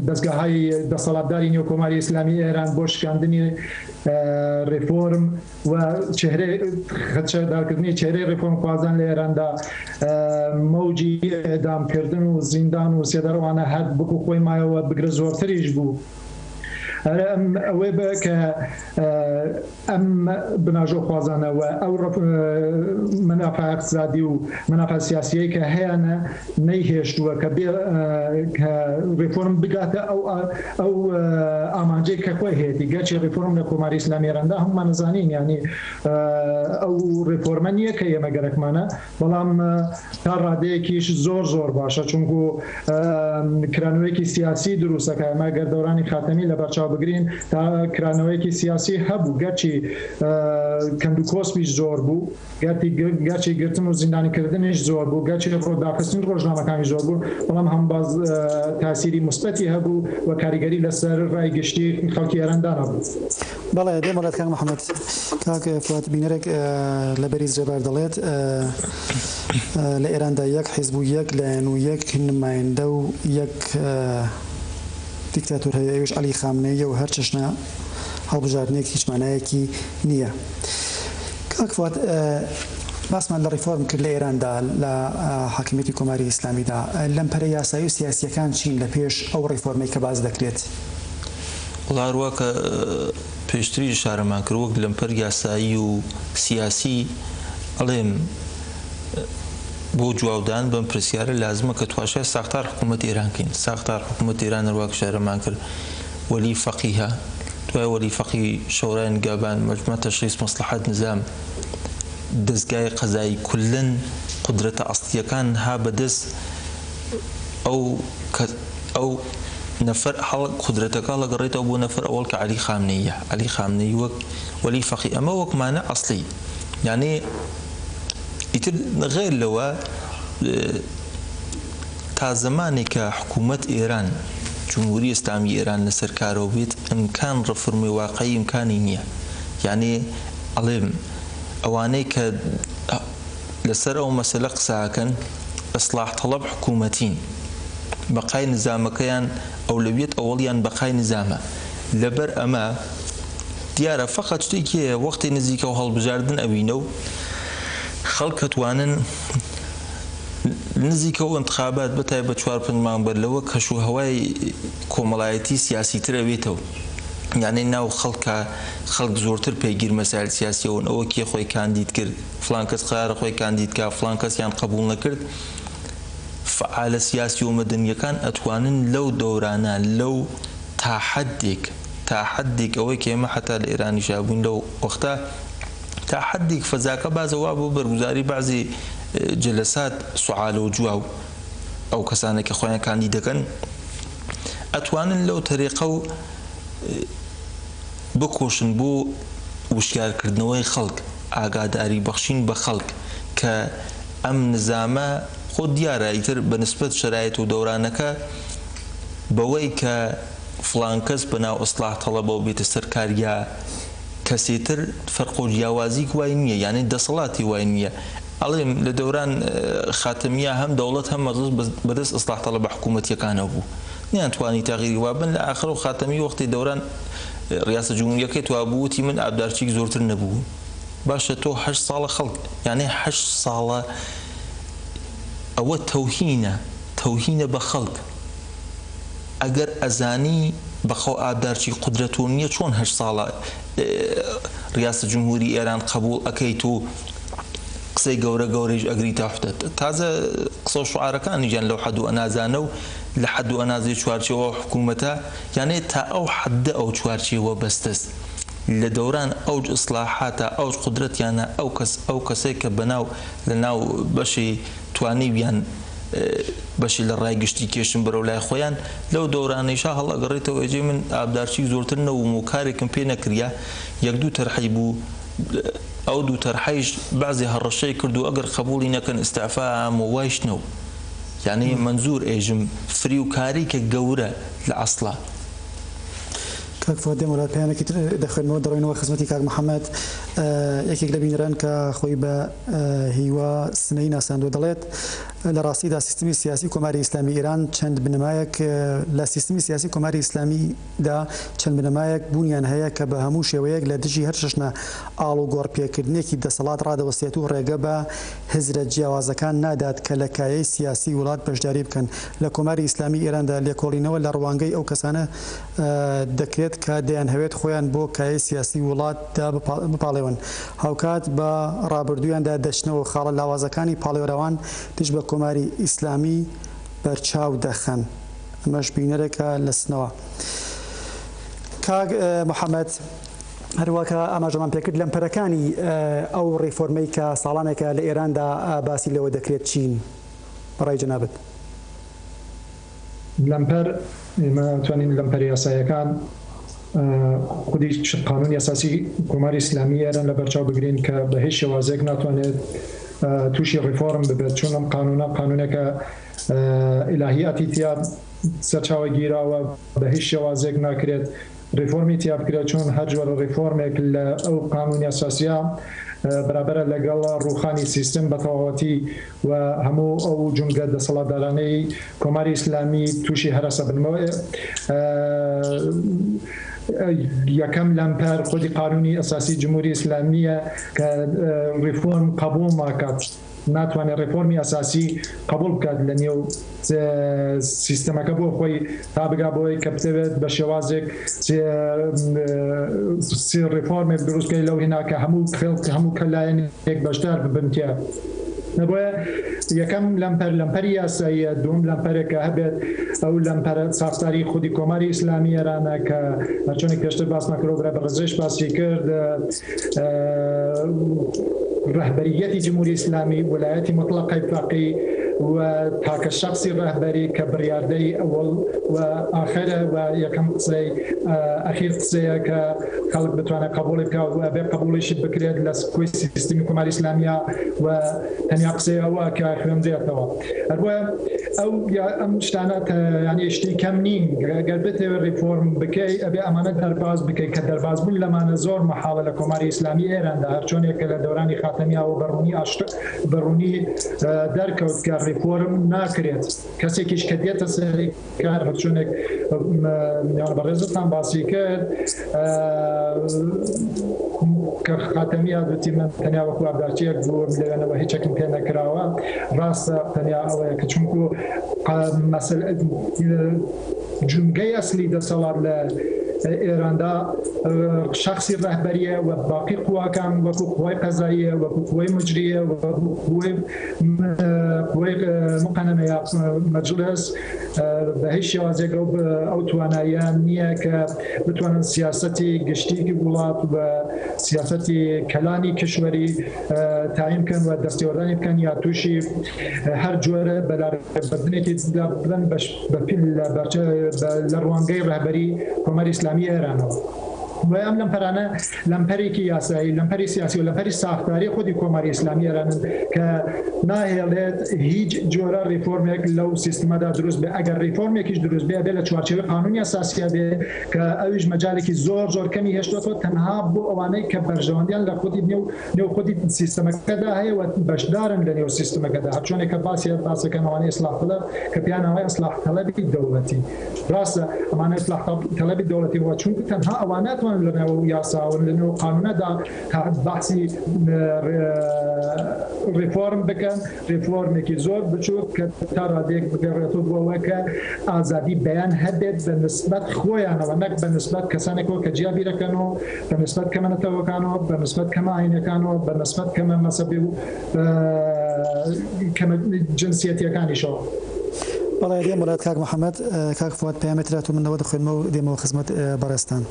دەستگاهای دەسەڵاتداری نێوکۆماری ئیسلامی ئێران بۆ شکاندنی ڕیفۆرم و خەچەدارکردنی چهرەی ڕیفۆرم خوازان لە ئێراندا مەوجی ئێدامکردن و زیندان و سێدەڕوانە هەر بکو خۆی مایەوە بگرە زۆرتریش بوو. ئەوەی بە کە ئەم بناژۆ خوازانەوە ئەو منافع اقتصادی و منافع سیاسیەی کە هەیەە نەیهێشتووە کە ڕیفۆرم بگاتە ئەو ئامانجەی کە خۆی هەیەی گەرچی ڕیفۆرم لە کۆماری ئیسلامی ئێراندا هەمومان نزانین ینی ئەو ڕیفۆرمە نییە کە ئێمە گەرەکمانە بەڵام تا ڕادەیەکیش زۆر باشە چونکو کرانوەیەکی سیاسی دروستەکە ئەمە گەردەورانی خاتەمی لە بەرچاو وابگرین تا کرانەوەیەکی سیاسی هەبوو گەرچی کەندوکۆسپیش زۆر بوو گەرچی گرتن و زیندانیکردنیش زۆر بوو گەرچی ڕۆداخستن ڕۆژنامەکانی زۆر بوو بەڵام هەم باز تاسیری مثبەتی هەبوو و کاریگەری لەسەر ڕایگەشتی خەڵکی ئێراندا نەبوو. بەڵێ دێمەڵێت کاک محەممەد کاک فواد بینەرێک لە بەریز جێبار دەڵێت لە ئێراندا یەک حیزب و یەک لایەن و یەک نمایندە و یەک دیکتاتۆر هەیە ئەویش عەلی خامنەییە و هەر چشنە هەڵبژاردنێک هیچ مانایەکی نییە. کاک فواد باسمان لە ڕیفۆرم کرد لە ئێراندا لە حاکمیەتی کۆماری ئیسلامیدا لەم پەرە یاسایی و سیاسیەکان چین لە پێش ئەو ڕیفۆرمەی کە باز دەکرێت؟ وڵاروە کە پێشتری شارەمان کرد وەک لەمپەر یاسایی و سیاسی ئەڵێم بۆ جوابدان بەم پرسیارە لازمە کە تواشای ساختار حکوومەت ئێرانکەین. ساختار حکوومەت ئێران هەروەک شارەمان کرد وەلی فەقیهە دوای وەلی فەقی شەورای نیگهبان مەجموعە تەشخیص مەسلحەت نظام دەستگای قەزایی کولن قودرەتە ئەسڵیەکان ها بەدەست ئەو نەفەر قودرەتەکە لەگەڕێتەوە بۆ نەفەر ئەوڵ کە عەلی خامنەییە. عەلی خامنەیی وەک وەلی فەقی ئەمە وەکمانە ئەسڵی یعنی ئیتر غێر لەوە تا زمانێک کە حکوومەت ئێران جمهوری ئیسلامی ئێران لەسەر کارەوە بێت ئیمکان ڕەفرمی واقعی ئیمکانی نییە. یعنی ئەڵێم ئەوانەی کە لەسەر ئەو مەسەلە قساکەن ئەسلاح تەڵەب حکوومەتین بەقای نظامەکەیان ئەولەویەت ئەوڵیان بەقای نظامە لەبەر ئەمە دیارە فقط شتێکی هەیە وەختی نزیکە و هەڵبژاردن ئەوینە و خەڵک ئەتوانن نزیکە و انتخابات بەتایبەت 4-5 مانگ بەرلەوە کەش و هەوای کۆمەڵایەتی سیاسیتر ئەوێتەوە. یعنی ناو خەڵک زۆرتر پێگیر مەسائل سیاسیەوەن ئەوە کێ خۆی کاندید کرد فلان کەس قرارە خۆی کاندید کە فلان کەسیان قبول نەکرد. فعالە سیاسی و مەدەنیەکان ئەتوانن لەو دەورانە لەو تا حەدێک ئەوەی کە ئێمە حتا لە ئێرانی شابووین لەو وەختە تا حەدێک فەزاکە بازەوا بۆ بەرگوزاری بعضی جلسات سوعالە و جواو ئەو کەسانێک کە خۆیان کاندید دەکەن ئەتوانن لەو تەریقە و بکۆشن بۆ وشیارکردنەوەی خەڵک ئاگاداری بەخشین بە خەڵک کە ئەم نظامە خۆ دیارە ئیتر بەنسبەت شرایط و دەورانەکە بەوەی کە فلان کەس بەناو ئەسلاح تەڵەبەوە بێتە سەرکاریا کەسێتر فەرق و جیاوازی وای نییە یعنی دەسەڵاتی وای نییە. ئەڵێم لە دەوران خاتمیە هەم دەوڵەت هەم بەدەست ئەسلاح تەڵەبە حکوومەتیەکانە بوو نیانتوانی تاغیری وابن لە ئاخر و خاتەمی وەختی دەوران ڕیاسە جمهوریەکەی توابووتی من ئابدارچیک زۆرتر نەبوو. باشە تۆ 8 ساڵە خەڵک یعنی 8 ساڵە ئەوە تەوهینە بە خەڵک ئەگەر ئەزانی بەخۆ ئابدارچی قودرەت و نییە چۆن 8 ساڵە ریاسە جمهوری ئێران قبول ئەەکەیت و قسەی گەورەش ئەگری تافتێت تازە قسە و شعارەکانی جان لەو حەد و ئەنازانە و لە حەد و ئەنازی چوارچەوە حکوومەتە یانێ تا ئەو حەدە ئەو چوارچەوە بەستەست لە دەوران ئەوج ئیسلاحاتە ئەوج قودرەتیانە ئەو کەسێک کە بەناو لە ناو بەشی توانی بیان بەشی لە ڕای گشتی کێشم بەرەو لای خۆیان لەو دەورانەیشا هەڵەگەڕێتەوە ئەجێ من ئابدارچی زۆرتر نەوم و کارێکم پێ نەکریا یەک دوو تەرحەی بوو ئەو دوو تەرحەیش بازی هەڕەشەی کرد و ئەگەر قبولی نەکەن ئستعفا ئەم و وایش نەو یعنی منزور ئێژم فری و کارێکە گەورە لە ئەسڵا. کاک فواد دێم وڵات پێیانێکی دەخوێنەوە دەڕۆینەوە خزمەتی کاک محەممەد یەکێک لە بینران کە خۆی بە هیوا سنەی ناساندوە دەڵێت لە ڕاستیدا سیستمی سیاسی کۆماری ئیسلامی ئێران چەند بنەمایەک لە سیستمی سیاسی کۆماری ئیسلامیدا چەند بنەمایەک بوونیان هەیە کە بە هەموو شێوەیەک لە دژی هەر شەشنە ئاڵ و گۆڕپێکردنێکی دەسەڵات ڕادەوەسێت و ڕێگە بە هزرە جیاوازەکان نادات کە لە کایەی سیاسی وڵات بەشداری بکەن لە کۆماری ئیسلامی ئێراندا لێکۆڵینەوە لە ڕوانگەی ئەو کەسانە دەکرێت کە دەیان هەوێت خۆیان بۆ کایەی سیاسی وڵاتدا بپاڵێون هاوکات بە ڕابردوویاندا دەچنەوە خاڵە لاوازەکانی پاڵێوراوان تش بە کۆماری ئیسلامی بەرچاو دەخەن ئەمەش بینەرێکە لە سنەوە. کاک محەممەد هەروەکە ئاماژەمان پێکرد لەم پەرەکانی ئەو ڕیفۆرمەی کە ساڵانێکە لە ئێراندا باسی لەوە دەکرێت چین بەڕای جەنابەت لەمپەر ئێمە توانین لەمپەر یاساییەکان خودی قانونی اساسی کۆماری ئیسلامی ئێران لە بەرچاو بگرین کە بە هیچ شێوازێک ناتوانێت تووشی ڕیفۆرم ببێت چون ئەم قانونەکە ئیلاهیاتی تیا سەرچاوە گیراوە بە هیچ شێوازێک ناکرێت ریفۆرمی تیا بکرێت چون هەر جۆرە ریفۆرمێک لە ئەو قانونی ئاساسیە بەرابەرە لەگەڵ ڕوخانی سیستم بە تەواوەتی و هەموو ئەو جونگە دەسەڵاتدارانەی کۆماری ئیسلامی تووشی هەراسە بنەوە یەکەم لەمپەر خودی قانونی ئەساسی جمهوری ئیسلامیە کە ریفۆرم قبول ناکات ناتوانێت ریفۆرمی ئەساسی قبول بکات لە نێو سیستەمەکە بۆ خۆی تا بگا بۆی کە بتەوێت بە شێوازێک ریفۆرمێک دروستکەی لەو هێناکە هەموو کەلایەنێک بەشدار ببنتە نەبووە یەکەم لەمپەری یاساییە دوم لەمپەرێکە هەبێت ئەو لەمپەرە ساختاری خودی کۆماری ئیسلامی ئێرانە کە چۆنێک پێشتر باس نەکرۆ بە ڕێزش باسی کرد ڕەهبەریەتی جمهوری ئیسلامی وەلایەتی مطلقەی فەقی و تاکە شخصی ڕەهبەری کە بڕیاردەی ئەوڵ و ئاخرە و یەکەم قسەی ئەخیر قسەیە کە خەڵک بتوانێت قبوڵی بکات و ئەبێ قبوڵیشت بکرێت لە کوی سیستمی کۆماری ئیسلامیە و تەنیا قسەی ئەوە کە خوێندرێتەوە هەروە ئەم شتانە ینی شتی کەم نین گەر بتێوە ریفۆرم بکەی ئەبێ ئەمانە دەرباز بکەیت کە دەرباز بوون لەمانە زۆر مەحاڵە لە کۆماری ئیسلامی ئێراندا هەر چۆنێکە لە دەورانی خاتەمیاوە بەڕوونی دەرکەوت کە ریفۆرم ناکرێت کەسێکیش کە دێتە سەری کار هەرچۆنێک بەڕێزتان باسی کرد کە خاتەمی دوتی من تەنیا وەکو ئابدارچیەک بوو لەوێنەوە هیچێکم پێ نەکراوە ڕاستە تەنیا ئەوەیە کە چونکو جونگەی ئەسلی دەسەڵات لە ئێراندا شخصی ڕەهبەریە و باقی قواکان وەکو قوای قەزاییە وەکو قوای مجریە وەکو قوای مقەننەیە مەجلس بە هیچ شێوازێک ئەو توانایە نییە کە بتوانن سیاسەتی گشتی وڵات و سیاسەتی کەلانی کشوەری تایم بکەن و دەستێوەردانی بکەن یا تووشی هەر جۆرە بەلاربردنێکی بدەن لە ڕوانگەی ڕەهبەری کۆماری ئیسلامی ئێرانەوە و ئەم لەمپەرانە لەمپەرێکی یاسایی لەمپەری سیاسی و لەمپەری ساختاری خودی کۆماری ئیسلامی ئێرانن کە ناهێڵێت هیچ جۆرە ریفۆرمێک لەو سیستمەدا دروست بێ ئەگەر ریفۆرمێکیش دروست بێ لە چوارچێوەی قانونی ئەساسیە بێ کە ئەویش مەجالێکی زۆر کەمی هێشتوەوە تەنها بۆ ئەوانەی کە بەرژەوەندیان لە خودی نێو خودی سیستەمەکەدا هەیە و بەشدارن لە نێو سیستەمەکەدا هەر چۆنێکە باسەکەن ئەوانەی ئیسلاح طلب کە پیانەوەی ئیسلاح طلبی دەوڵەتی ڕاستە ئەمانە ئیسلاح طلبی دەوڵەتی وە چونکە تەنها ئەوانەتوان لەنێو یاساون لەنێو قانونەدا بەحسی ریفۆرم بکەن ریفۆرمێکی زۆر بچووک کە تا ڕادێک بگەڕێتەوە بۆەوە کە ئازادی بەیان هەبێت بە نسبەت خۆیانەوە نەک بە نسبەت کەسانێکەوە کە جیابیرەکەنەوە بە نسبەت کەمە نەتەوەکانەوە بە نسبەت کەمە ئاینەکانەوە بە نسبەت کەمە مەسەبی و کەمە جنسیەتیەکانیشەوە بەڵێ دێم وڵات کاک محەممەد کاک فواد پەیامێترات و منەوە دەخوێنمە و دێمەوە خزمەت بەڕێستان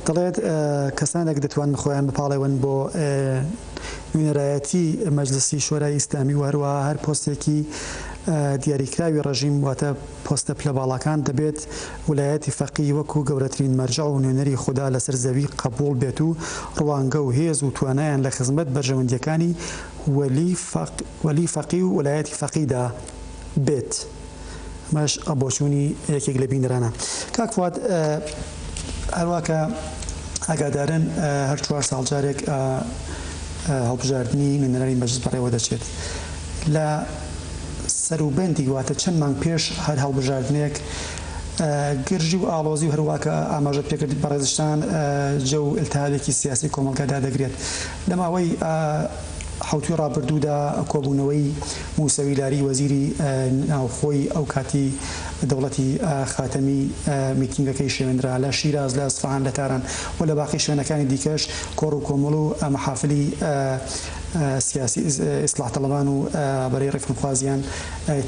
دەڵێت کەسانێک دەتوان خۆیان بپاڵێون بۆ نوێنەرایەتی مەجلسی شۆرای ئیسلامی و هەروەها هەر پۆستێکی دیاریکراوی ڕژیم واتە پۆستە پلە باڵەکان دەبێت ویلایەتی فەقیه وەکو گەورەترین مەرجع و نوێنەری خوددا لەسەر زەوی قبول بێت و ڕوانگە و هێز و توانایان لە خزمەت بەرژەوەندیەکانی وەلی فەقی و ویلایەتی فەقیدا بێت. ماش ئەبۆچوونی یەکێک لە بینرانە کاک فواد هەروواکە ئاگادارن هەر 4 ساڵ جارێک هەڵبژاردننی نوێنەری مەجلس بەڕێوە دەچێت لە سەروبەندی واتە چەند مانگ پێش هەر هەڵبژاردنێک گرژی و ئاڵۆزی و هەروواکە ئاماژە پێکرد بەڕێزشتان جە و ئیلتیهابێکی سیاسی کۆمەڵگەدا دەگرێت لە ماوەی حوتی ڕابردوودا کۆبوونەوەی موسەوی لاری وەزیری ناوخۆی ئەو کاتی دەوڵەتی خاتەمی میتینگەکەی شێوێنرا لە شیراز لە ئەسفەهان لە تاران و لە باقی شوێنەکانی دیکەش کۆڕ و کۆمەڵ و مەحافلی سیاسی ئیسلاح طلبان و بەرەی ڕێکخوازیان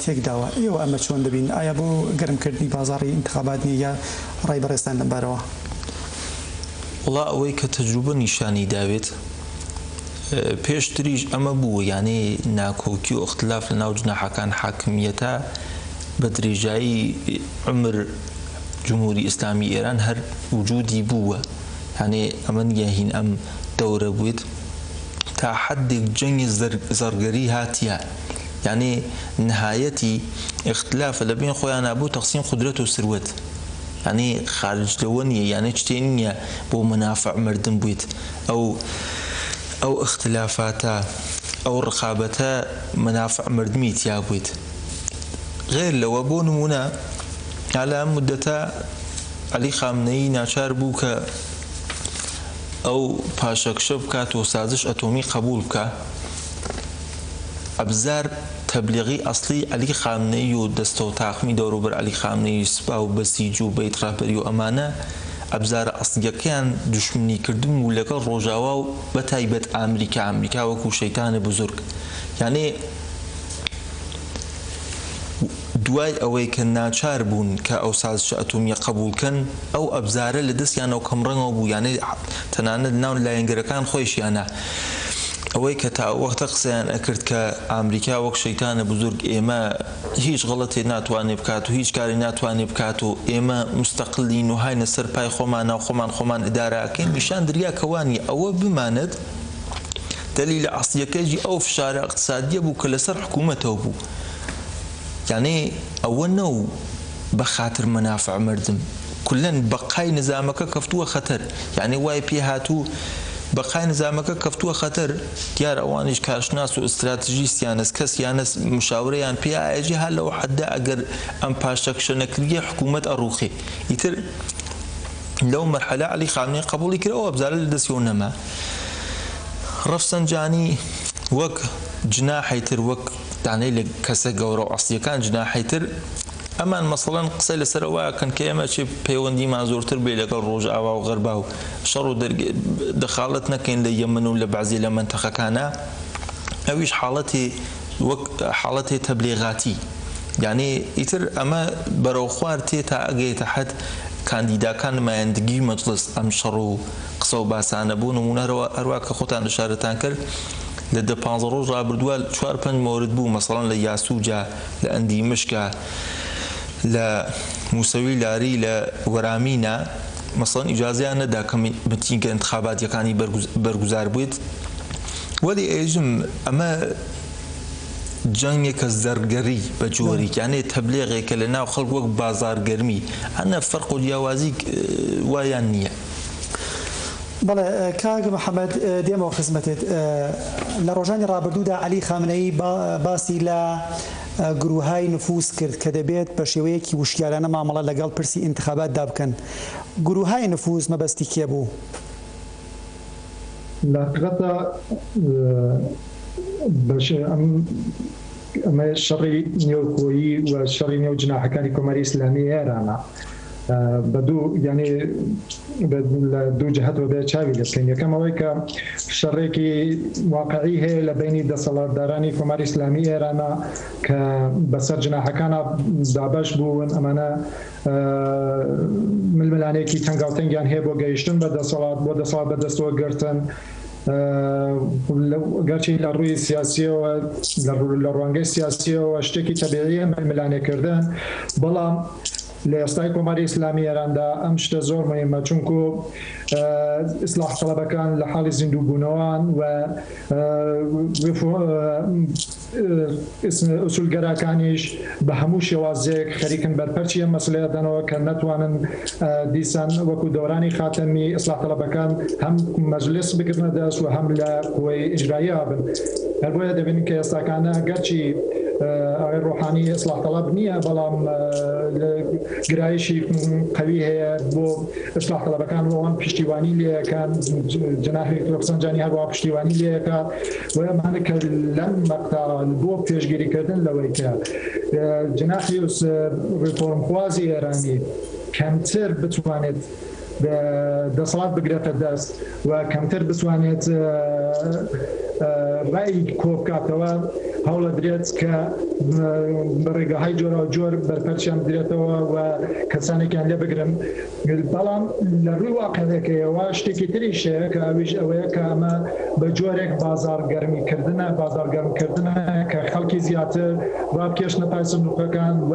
تێکداوە ئێوە ئەمە چۆن دەبین ئایا بۆ گەرمکردنی بازاڕی انتخابات نیە یا ڕای بەڕێستان لەمبارەوە وڵا ئەوەی کە تەجروبە نیشانی داوێت پێشتریش ئەمە بوو یانێ ناکۆکی و اختلاف لە ناو جناحەکان حاکمیەتە بە درێژایی عمر جمهوری ئیسلامی ئێران هەر وجودی بووە یعنی ئەمە نیەهین ئەم دەورە بوویت تا حدێک جەنگی زەرگەری هاتیە یعنی نهایەتی اختلافە لە بین خۆیان بوو تەقسیم قودرەت و سروەت یعنی خارج لەوە نییە یعنی شتێ نییە بۆ منافع مردم بوویت ئەو اختلافاتە ئەو ڕقابەتە منافع مردمی تیا بوویت غێر لەوە بۆ نمونە على مدەتە عەلی خامنەیی ناچار بوو کە ئەو پاشەکشە بکات و سازش ئەتۆمی قبول بکە ئەبزار تەبلیغی ئەسڵی عەلی خامنەیی و دەستە و تاقمی دەوروبەر عەلی خامنەیی سوپا و بەسیج و بەیت ڕاپەری و ئەمانە ئەبزارە ئەسڵیەکەیان دوشمنی کردم و لەگەڵ ڕۆژاوا و بە تایبەت ئامریکا وەکو شەیتانە بزرگ یعنی دوای ئەوەی کە ناچار بوون کە ئەو سازشە ئەتۆمیە قبولکەن ئەو ئەبزارە لە دەستیان ئەو کەمڕەنەوە بوو یعنی تەنانەت ناو لایەنگەرەکان خۆیشیانە ئەوەی کە تا وەختە قسەیان ئەکرد کە ئامریکا وەک شەیتانە بزرگ ئێمە هیچ غەڵەتێ ناتوانێ بکات و هیچ کاری ناتوانێ بکات و ئێمە مستەقلین و هاینە سەر پای خۆمانە و خۆمان ئیداراکەین نیشان دریا کەوانی ئەوە بمانێت دلیل ئەسڵیەکەی ئەو فشارە اقتصادیە بوو کە لەسەر حکوومەتەوە بوو یعنی ئەوە نەو بە خاتر منافع مردم کولەن بەقای نظامەکە کەفتووە خەتەر یعنی وای پێ هاتوو بەقای نظامەکە کەفتووە خەتەر دیار ئەوانیش کارشناس و ئستراتژیستیانس کەسیانس مشاورەیان پێ ئاژی هەر لەوە حەددا ئەگەر ئەم پاشەکشە نەکردیە حکوومەت ئەڕوخێ ئیتر لەو مەرحەلە عەلی خامنەی قبوڵی کردەوە ئەبزارە لە دەستیەوە نەما ڕەفسەنجانی وەک جناحی تر وەک دانەی لە کەسە گەورە و ئەسڵیەکان جناحی تر ئەمان مەسەڵەن قسەی لەسەرەوەکەن کە ئێمە چی پەیوەندیمان زۆرتر بێ لەگەڵ ڕۆژئاوا و غەربا و شەڕ و دەخاڵەت نەکەین لە یەمەن و لە بەعزی لە مەنتەقەکانە ئەویش وەک حاڵەتی تەبلیغاتی یعنی ئیتر ئەمە بەرەو خوار تێ تا ئەگەیتە حەد کاندیداکان نمایەندگی مەجلس ئەم شەڕ و قسە و باسانە بوون و نمونەرەوە هەروە کە خۆتان ئشارەتان کرد لە 15 ڕۆژ ڕابردووە 4-5 مۆرد بوو مەسەڵەن لە یاسوجا لە ئەندی مشکە لە موسەوی لاری لە وەرامینە مەسەڵەن ئیجازەیان نەدا کە میتینگە انتخاباتیەکانی بەرگوزار بوویت وەلی ئێژم ئەمە جەنگێکە زەرگەری بە جۆرێک یانێ تەبلیغێکە لە ناو خەڵک وەک بازارگەرمی ئەنە فەرق و جیاوازی وایان نییە بەڵێ کاک محەممەد دێمەوە خزمەتێت لە ڕۆژانی ڕابردوودا عەلی خامنەیی باسی لە گروههای نفوس کرد کە دەبێت بە شێوەیەکی وشکیارانە مامەڵە لەگەڵ پرسی انتخاباتدا بکەن گروههای نفوس مەبەستی کێ بوو؟ لە حقیقەتە ئەمە شەڕی نێوکۆیی و شەڕی نێو جناحەکانی کۆمەری ئیسلامی ئێرانە بەدوو یعنی لە دوو جەهەتەوە بێ چاوی دەستکەین یەکەم ئەوەی کە شەڕێکی واقعی هەیە لە بینی دەسەڵاتدارانی کۆمەری ئیسلامی ئێرانە کە بەسەر جناحەکانە دابەش بوون ئەمانە ململانێکی تەنگاوتەنگیان هەیە بۆ گەیشتن بە دەسەڵات بەدەستەوە گرتن گەرچی لە ڕووی سیاسیەوە لە ڕوانگەی سیاسیەوە شتێکی تەبیعیە ململانێکردن بەڵام لە ئێستای کۆمەری ئیسلامی ئێراندا ئەم شتە زۆر مهمە چونکو ئیسلاح تەڵەبەکان لە حاڵی زیندووبوونەوەن و ئوسولگەراکانیش بە هەموو شێوازێک خەریکن بەرپەرچی ئەم مەسلەیە دەنەوە کە نەتوانن دیسان وەکو دەورانی خاتەمی ئیسلاح تەڵەبەکان هەم مەجلس بگرنە دەست و هەم لە قوەی ئیجرایی بن هەر بۆیە دەبینین کە ئێستاکانە گەرچی ئەوەی ڕۆحانی ئیسلاح تەڵەب نییە بەڵام گرایشی قوی هەیە بۆ ئیسلاح تەڵەبەکان ئەوان پشتیوانی لێەکان جناحی ڕەفسەنجانی هەروە پشتیوانی لێەکات و ئەمانە کە لەم مەقتا بۆ پێشگیریکردن لەوەی کە جناحی ڕێفۆرمخوازی ئێرانی کەمتر بتوانێت دەسەڵات بگرێتە دەست و کەمتر بتوانێت ڕای کۆبکاتەوە هەوڵە درێت کە ڕێگەهای جۆرە و جۆر بەرپەرچیان بدرێتەوە و کەسانێکیان لێ بگرن بەڵام لە ڕووی واقعەکەیەوە شتێکی تریشەیە کە ئەویش ئەوەیە کە ئەمە بە جۆرێک بازارگەرمیکردنە کە خەڵکی زیاتر ڕابکێشنە پای سندوقەکان و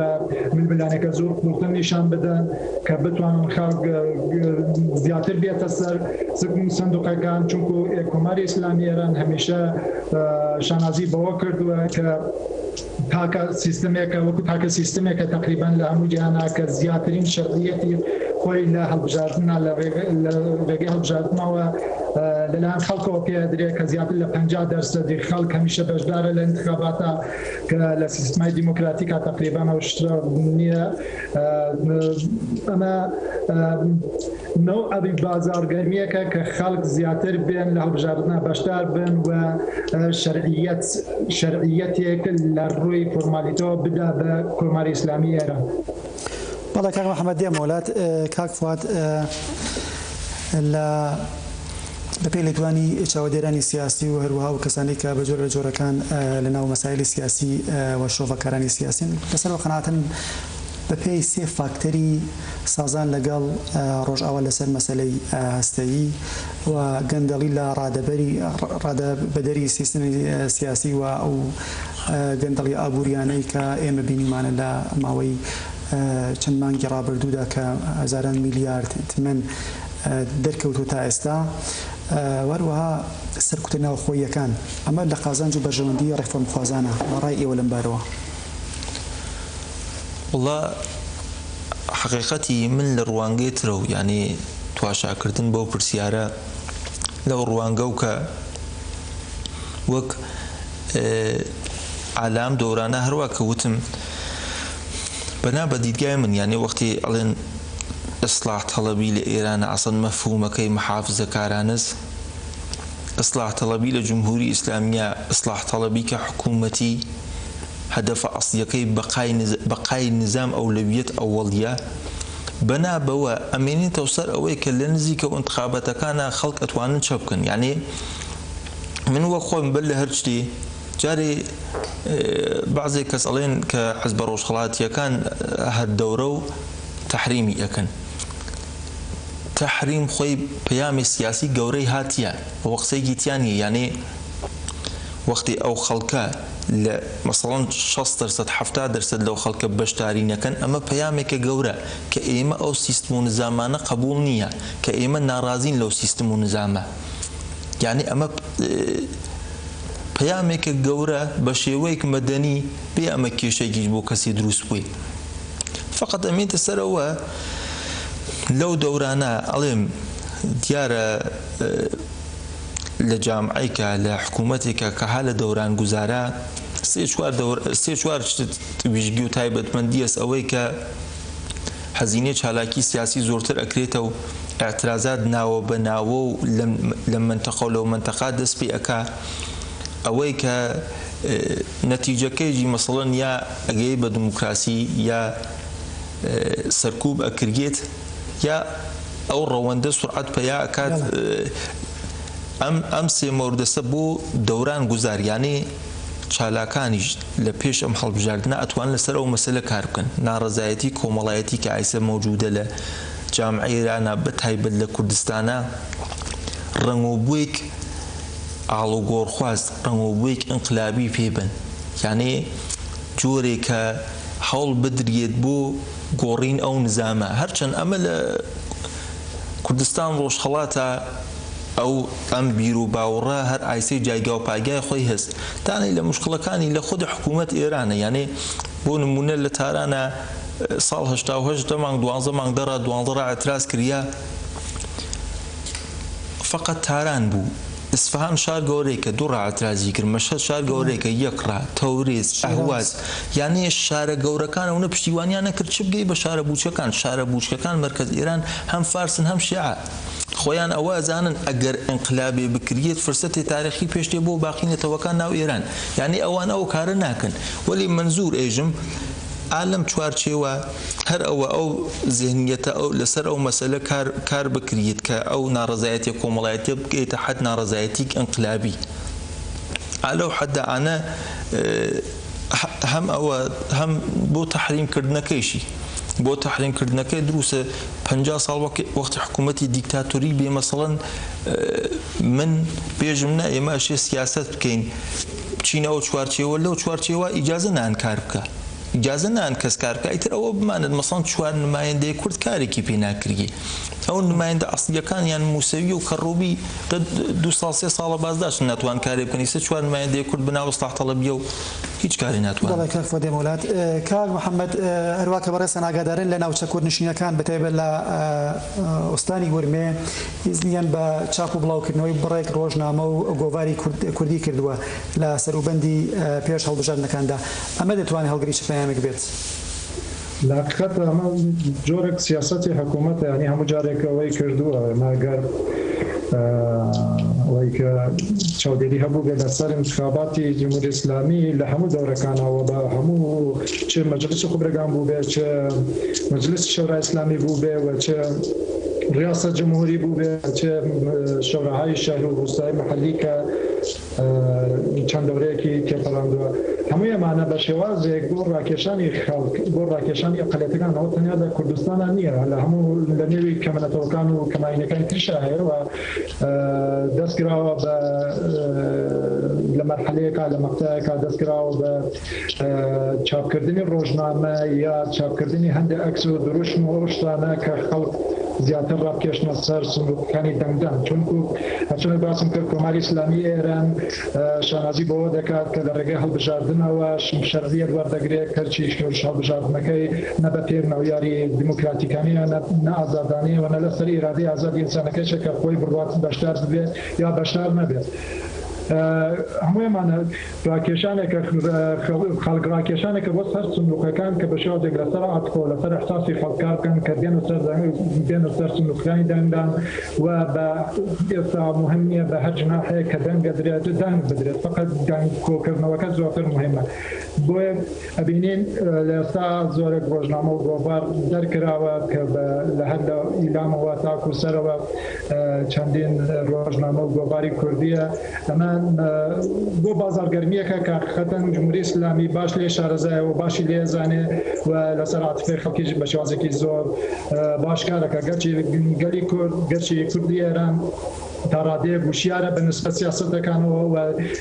ململانەکە زۆر قوڵتر نیشان بدەن کە بتوانن خەڵک زیاتر بێتە سەر سندوقەکان چونکو کۆماری ئیسلامی ئێران هەمیشە شانازی بەوە کردووە کە تاکە سیستمێکە وەکو تاکە سیستمێکە تقریبان لە هەموو جیهانە کە زیاترین شەرعیەتی خۆی لە هەڵبژاردنە لە ڕێگەی هەڵبژاردنەوە لەلایەن خەڵکەوە پێدرێت کە زیاتر لە 50% خەڵک هەمیشە بەشدارە لە انتخاباتە کە لە سیستمای دیموکراتیکا تقریبان ئەو شتە نییە. ئەمە نەو ئەبی بازارگەرمیەکە کە خەڵک زیاتر بێن لە هەڵبژاردنە بەشدار بن و شەرعیەتێک لە ڕووی فۆرمالیتەوە بدا بە کۆماری ئیسلامی ئێران. بەڵێ کاک محەممەد دێ مۆلات کاک فواد لە پێی لێدوانی چاوەدێرانی سیاسی و هەروەها و کەسانی کە بە جۆرە لە جۆرەکان لە ناو مەسایلی سیاسی و شۆڤەکارانی سیاسین لەسەرەوە قەناعەتن بە پێی سێ فاکتەری سازان لەگەڵ ڕۆژئاوا لەسەر مەسەلەی هەستەیی و گەندەڵی لە ڕادەبەدەری سیستمی سیاسی و ئەو گەندەڵی ئابوووریانەی کە ئێمە بینیمانە لە ماوەی چەند مانگی ڕابردوودا کە هەزاران میلیارد تمەن دەرکەوتو تا ئێستا وەروەها سەرکوتە ناوخۆییەکان ئەمە لە قازانج و بەرژەوەندی ڕێفۆرمخوازانە ڕای ئێوە لەم بارەوە. وڵا حقیقەتی من لە ڕوانگەی ترە و یعنی تواشاکردن بەو پرسیارە لەو ڕوانگە و کە وەک ئالام دەورانە هەروە کە وتم بەنا بە دیدگای من یعنی وەختی ئەڵێن إصلاح طلبي لإيران أصلا مفهوم كي محافظة كارانز إصلاح طلبي لجمهوري إسلامية إصلاح طلبي كحكومتي هدف أصلي كي بقاي النظام أولوية أولية بنا بوا أمينين توصل أويك لنزيك وانتخابات كان خلق أتوان شبكن يعني من وقوع مبلغ هرجتي جاري بعضي كسالين كحزب روشخلاتيا كان هالدورو تحريمي يكن تحريم خوي بيامي سياسي قوري هاتيا وقتي جيتياني يعني وقتي او خلقه مثلا 60% لو خلقه بشتارين يكن اما بيامي كقوره كايما او سيستم نظامنا قبول نيه كايما ناراضين لو سيستم نظامه يعني اما بيامي كقوره بشيويك مدني بيامي كيشي بو كسي دروس بوي فقط امين تسروا لو دورانا علم ديارة لجامعيك لحكومتك كحالة دوران جزارة سيشوار بيجيو تايبت من ديس أويك حزينة حالاكي سياسي زورتر أكريتو اعتراضات ناو بناو لما انتقوا لو منطقات دس بيأكا أويك نتيجة كيجي مثلا يا أجيب ديمقراطي يا سركوب أكريت يا أو رواندا سرعة بيا كات أمس مورد سبو دوران جزار يعني شالاكانيش لبيش أم حلب جاردنا أتوان لسر أو مسألة كاركن نارزايتي كومالايتي كعيسى موجودة ل جامعي رانا بتهاي بل كردستانا رنوبويك على جور خواز رنوبويك انقلابي فيبن يعني جوري ك حول بدريت بو قورين أو نظامة هرچن أمل كردستان روش خلاتا أو أم بيرو باورا هر عيسي جايقا وباقا خوي هز تاني لمشكلة كاني لخد حكومة إيران يعني بو نمونة لتارانا صال هشتا وهشتا مانگ دوانزا اعتراض كريا فقط تاران بو إصفهان شار جوريكا دورة اعتراضي كر مشهد شار جوريكا يقرأ توريز أهواز يعني الشارع جورا كان ونبشتيواني أنا كرت شبقي بشارع بوشكا كان شارع بوشكا كان مركز إيران هم فارس هم شيعة خويان أواز أنا أجر انقلابي بكرية فرصة تاريخي بيشتي بو باقين توكان ناو إيران يعني أوان أو كارناكن ولي منزور إيجم عالم چوارچێوە هەر ئەوە ئەو ذهنیەتە ئەو لەسەر ئەو مەسەلە کار بکرێت کە ئەو ناڕەزایەتی کۆمەڵایەتی بکەیتە حەد ناڕەزایەتی ئەنقلابی على حد أنا هم بو تحريم كردنكيشي بو تحريم كردنكي دروسه 50 سال وقت حكومتي ديكتاتوري بي مثلا من بيجمنا اما اشي سياسات بكين چين او چوارچي ولا چوارچي وا اجازه نان كاربكا اجازه نان كس كاربكا ايتر او بمعنى مثلا چوار نماينده كرد كاري كي بينا كري او نماينده اصلي كان يعني موسوي وكروبي قد 2 سال 3 سال بازداش نتوان كاري بكنيسه چوار نماينده كرد بنا مصلحه طلبيه هیچ کاری ناتوان. دڵێ کاک فۆدێ مولات کاک محەممەد هەروواکە بەڕێستە ئاگادارن لە ناوچە کوردنشینەکان بەتایبەت لە ئۆستانی گورمێ هیزنیان بە چاپ و بڵاوکردنەوەی بڕێک ڕۆژنامە و گۆڤاری کوردی کردووە لە سەروبەندی پێش هەڵبژاردنەکاندا ئەمە دەتوانێت هەڵگری چ پەیامێک بێت؟ لە حقیقەت ئەمە جۆرێک سیاسەتی حکوومەتە ینی هەموو جارێکەوەی کردووە ماگەر وەیکە چاودێری هەبوو بێ لەسەر انتخاباتی جمهوری ئیسلامی لە هەموو دەورەکانەوە بە هەموو چ مەجلیسی خبرگان بوو بێ چ مەجلیسی شەورای ئیسلامی بوو بێ و چ ریاست جمهوری بوو بێ چ شەوراهای شەهر و ڕۆستایی مەحەلی کە چەند دەورەیەکی تێپەڕاندووە هەموو ئەمانە بە شێوازێک بۆ ڕاکێشانی خەڵک بۆ ڕاکێشانی ئەقەلیەتەکانەوە تەنیا لە کوردستانە نییە لە هەموو لە نێوی کەمەنەتەوەکان و کەماینەکانی ترشا هەیە و دەستکراوە بە لە مەرحەلەیەکا لە مەقتەیەکا دەستکراوە بە چاپکردنی ڕۆژنامە یا چاپکردنی هەندێک ئەکس و دروشم و ئەو شتانە کە خەڵک زیاتر ڕابکێشنە سەر سندوقەکانی دەنگدان چونکو هەرچۆنێک باسم کرد کۆماری ئیسلامی ئێران شانازی بەوە دەکات کە لە ڕێگەی هەڵبژاردنەوە شەرعیەت وەردەگرێت کەرچی هەڵبژاردنەکەی نە بە پێرنەوە یاری دیموکراتیکانیە نە ئازادانیەوە نە لەسەر ئیرادەی ئازادی ئینسانەکەیشە کە خۆی بڕوات بەشدار بێت یا بەشدار نەبێت هەموویمانە ڕاکێشانێکە خەڵک ڕاکێشانێکە بۆ سەر سندوقەکان کە بە شێوازێک لەسەر عاتفۆ لەسەر احساسی خەڵکار بکەن کە بێنە سەر سندوقەکانی دەنگدان و بە ئێستا مهم نییە بە هەر جناحەیە کە دەنگە درێت دەنگ بدرێت فقط دەنگ کۆکردنەوەکە زۆرتر مهمە بۆیە ئەبینین لە ئێستا زۆرێک ڕۆژنامە و گۆڤار دەرکراوە کە لە هەر لە ئیلامەوە تاکو سەرەوە چەندین ڕۆژنامە و گۆڤاری کوردیە ئەمە بۆ بازارگەرمیەکە کە حقیقەتەن جمهوری ئیسلامی باش لێ شارەزایە و باشی لێزانێ و لەسەر عاتفەی خەڵکیش بە شێوازێکی زۆر باشکارەکە گەرچی گەلی کورد گەرچی کوردی ئێران تا ڕادەیەک وشیارە بە نسبەت سیاسەتەکانەوە و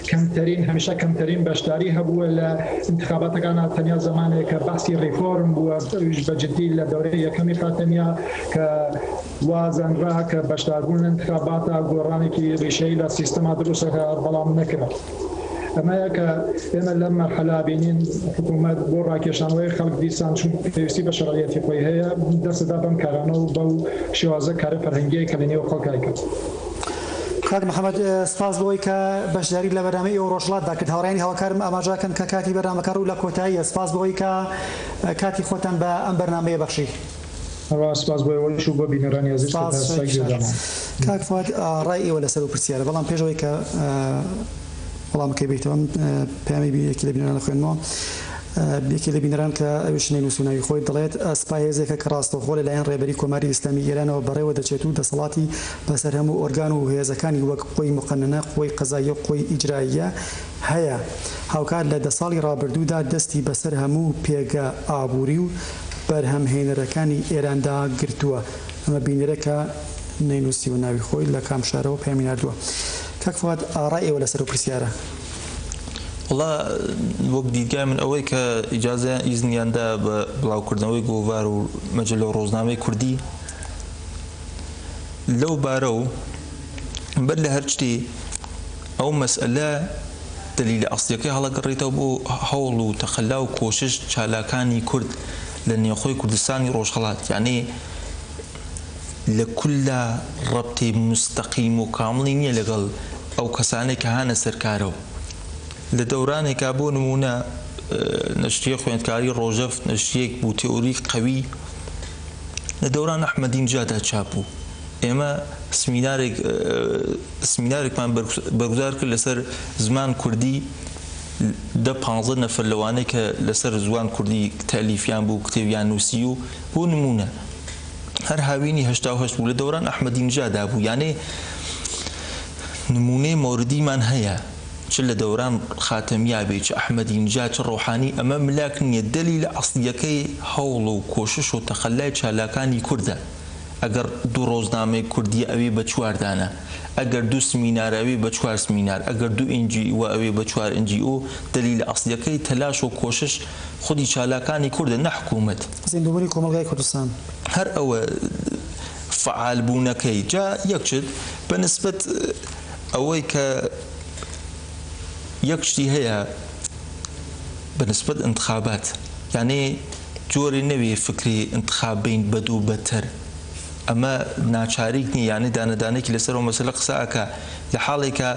کەمترین هەمیشە کەمترین بەشداری هەبووە لە انتخاباتەکانە تەنیا زمانێک کە بەحسی ڕیفۆرم بووە بەجددی لە دەورەی یەکەمی خاتەمیە کە وازانرا کە بەشداربوون انتخاباتە گۆڕانێکی ڕیشەی لە سیستەما دروستەکە بەڵام نەکرا ئەمەیە کە ئێمە لەم مەرحەلا بینین حکوومەت بۆ ڕاکێشانەوەی خەڵک دیسان چون پێویستی بە شەڕعیەتی خۆی هەیە دەستەدا بەم کارانە و بەو شێوازە کارە فەرهەنگیەی کە لە نێو خەڵکای کرد. کاک محەممەد سپاس بۆی کە بەشداری لە بەرنامەی ئەو ڕۆژڵاتدا کرد هاوڕێنی هەواکارم ئاماژەکەن کە کاتی بەرنامەکە و لە کۆتاییە سپاس بۆی کە کاتی خۆتان بە ئەم بەرنامەیە بەخشی. سپاس بۆ ئەوەش و بۆ بینەرانی عزیز کاک فواد ڕای ئێوە لەسەر و پرسیارە بەڵام پێشەوەی کە وەڵامەکەی بێتەوە پەیامی یەکی لە بینەران خوێنمەوە یەکی لە بینەران کە ئەوش نووسناوی خۆی دەڵێت ئەسپای هێزێکە کە ڕاستەوخۆ لەلایەن ڕێبەری کۆماری ئیسلامی ئێرانەوە بەڕێوە دەچێت و دەسەڵاتی بەسەر هەموو ئۆرگان و هێزەکانی وەک خۆی مقننە خۆی قەزاییە و خۆی ئیجراییە هەیە هاوکار لە 10 ساڵی ڕابردوودا دەستی بەسەر هەموو پێگە ئابووری و بەرهەمهێنەرەکانی ئێراندا گرتووە ئەمە بینەرەکە نەینووسی و ناوی خۆی لە کام شارەوە پێمی نردووە. کاک فواد ڕای ئێوە لەسەر و پرسیارە؟ وڵا وەک دیدگای من ئەوەی کە ئیجازە ئیزنیاندا بە بڵاوکردنەوەی گۆڤار و مەجلە ڕۆژنامەی کوردی لەو بارە و بەر لە هەر شتێ ئەو مەسئلە دلیلە ئەسڵیەکەی هەڵەگەڕێتەوە بۆ هەوڵ و تەخەلا و کۆشش چالاکانی کورد لە نێوخۆی کوردستانی ڕۆژهەڵات یعنی لە کولە ڕەبتی مستەقیم و کامڵی نییە لەگەڵ ئەو کەسانێک کە هانە سەرکارەوە لە دەورانێکا بۆ نمونە نەشتیە خوێندکاری ڕۆژەف نەشتیەک بوو تێئۆری قەوی لە دەوران ئەحمەدینجادا چاپ بوو ئێمە سمینارێکمان بەرگزار کرد لەسەر زمان کوردی 10-15 نەفەر لەوانەیە کە لەسەر زوان کوردی تەلیفیان بوو کتێبیان نووسی و بۆ نمونە هەر هاوینی 88 بوو لە دەوران ئەحمەدینجادا بوو یانێ نمونەی مۆردیمان هەیە چ لە دەوران خاتەمیابێ چ ئەحمەدی نژاد چ ڕۆحانی ئەمە ملاک نییە دەلیلە ئەسڵیەکەی هەوڵ و کۆشش و تەخەلای چالاکانی کووردە ئەگەر دوو ڕۆژنامەی کوردی ئەوێ بە چواردانە ئەگەر دوو سمیناراوی بە چوار سمینار ئەگەر دوو ئینجی و ئەوێ بە چوار ئنجی و دەلیلە ئەسڵیەکەی تەلاش و کۆشش خودی چالاکانی کووردە نەحکوومەت زیندوبوونی کۆمەلگای کوردستان هەر ئەوە فعال بوونەکەی جا یەکچت بەنسبەت ئەوەی کە یەک شتی هەیە بەنسبەت انتخابات یعنی جۆری نەوێ فکری انتخاب بین بەد و بەتر ئەمە ناچاریک نیە یعنی دانەدانێکی لەسەر و مەسەلە قسەکە لە حاڵێکە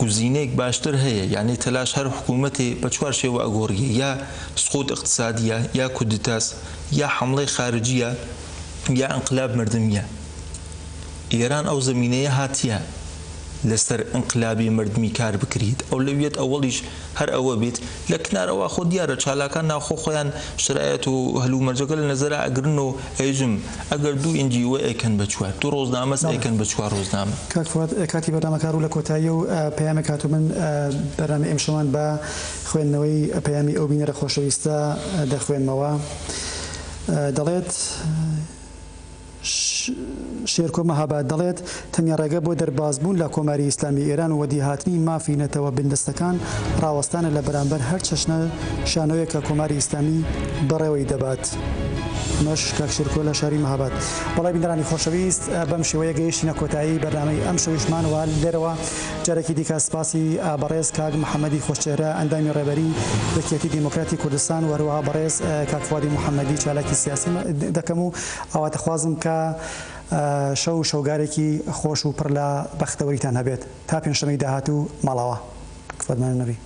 گوزینەیەک باشتر هەیە یعنی تەلاش هەر حکوومەتی بە چوار شێوە ئەگۆڕیە یا سقوط اقتصادیە یا کودتاس یا حمڵەی خارجیە یا انقلاب مردمیە ئێران ئەو زمینەیە هاتیە لەسەر انقلابی مردمی کار بکرێت ئەو لەوێت ئەوەڵیش هەر ئەوە بێت لە کنارەوە خۆ دیارە چالاکان ناخۆ خۆیان شرایەت و هەلومەرجەکە لە نەزەرا ئەگرن و ئەیژم ئەگەر دوو ئینجی وە ئەیکەن بە چوار دوو ڕۆژنامەس ئەیکەن بە چوار ڕۆژنامە کاتی بەرنامەکار و لە کۆتایی و پەیامێک هاتوو من بەرنامە ئێمشەمان بە خوێندنەوەی پەیامی ئەو بینەرە خۆشەویستە دەخوێنمەوە دەڵێت شێرکۆ مەهاباد دەڵێت تەنیا ڕێگە بۆ دەربازبوون لە کۆماری ئیسلامی ئێران و وەدیهاتنی مافی نەتەوە بندستەکان ڕاوەستانە لە بەرامبەر هەر چەشنە شانۆیە کە کۆماری ئیسلامی بەڕێوەی دەبات. مەش کاک شێرکۆ لە شاری مەهاباد. بەڵای بینەرانی خۆشەویست بەم شێوەیە گەیشتینە کۆتایی بەرنامەی ئەم شەویشمانەوە لێرەوە جارێکی دیکە سپاسی بەڕێز کاک محەممەدی خۆشچێرە ئەندامی ڕێبەری یەکێتی دیموکراتی کوردستان و هەروەها بەڕێز کاک فوادی محەممەدی چالاکی سیاسی دەکەم و ئەواتەخوازم کە شەو شەوگارێکی خۆش و پڕ لە بەختەوەریتان هەبێت تا پێنجشەمەی داهاتوو ماڵەوە فەرمانە نەبی.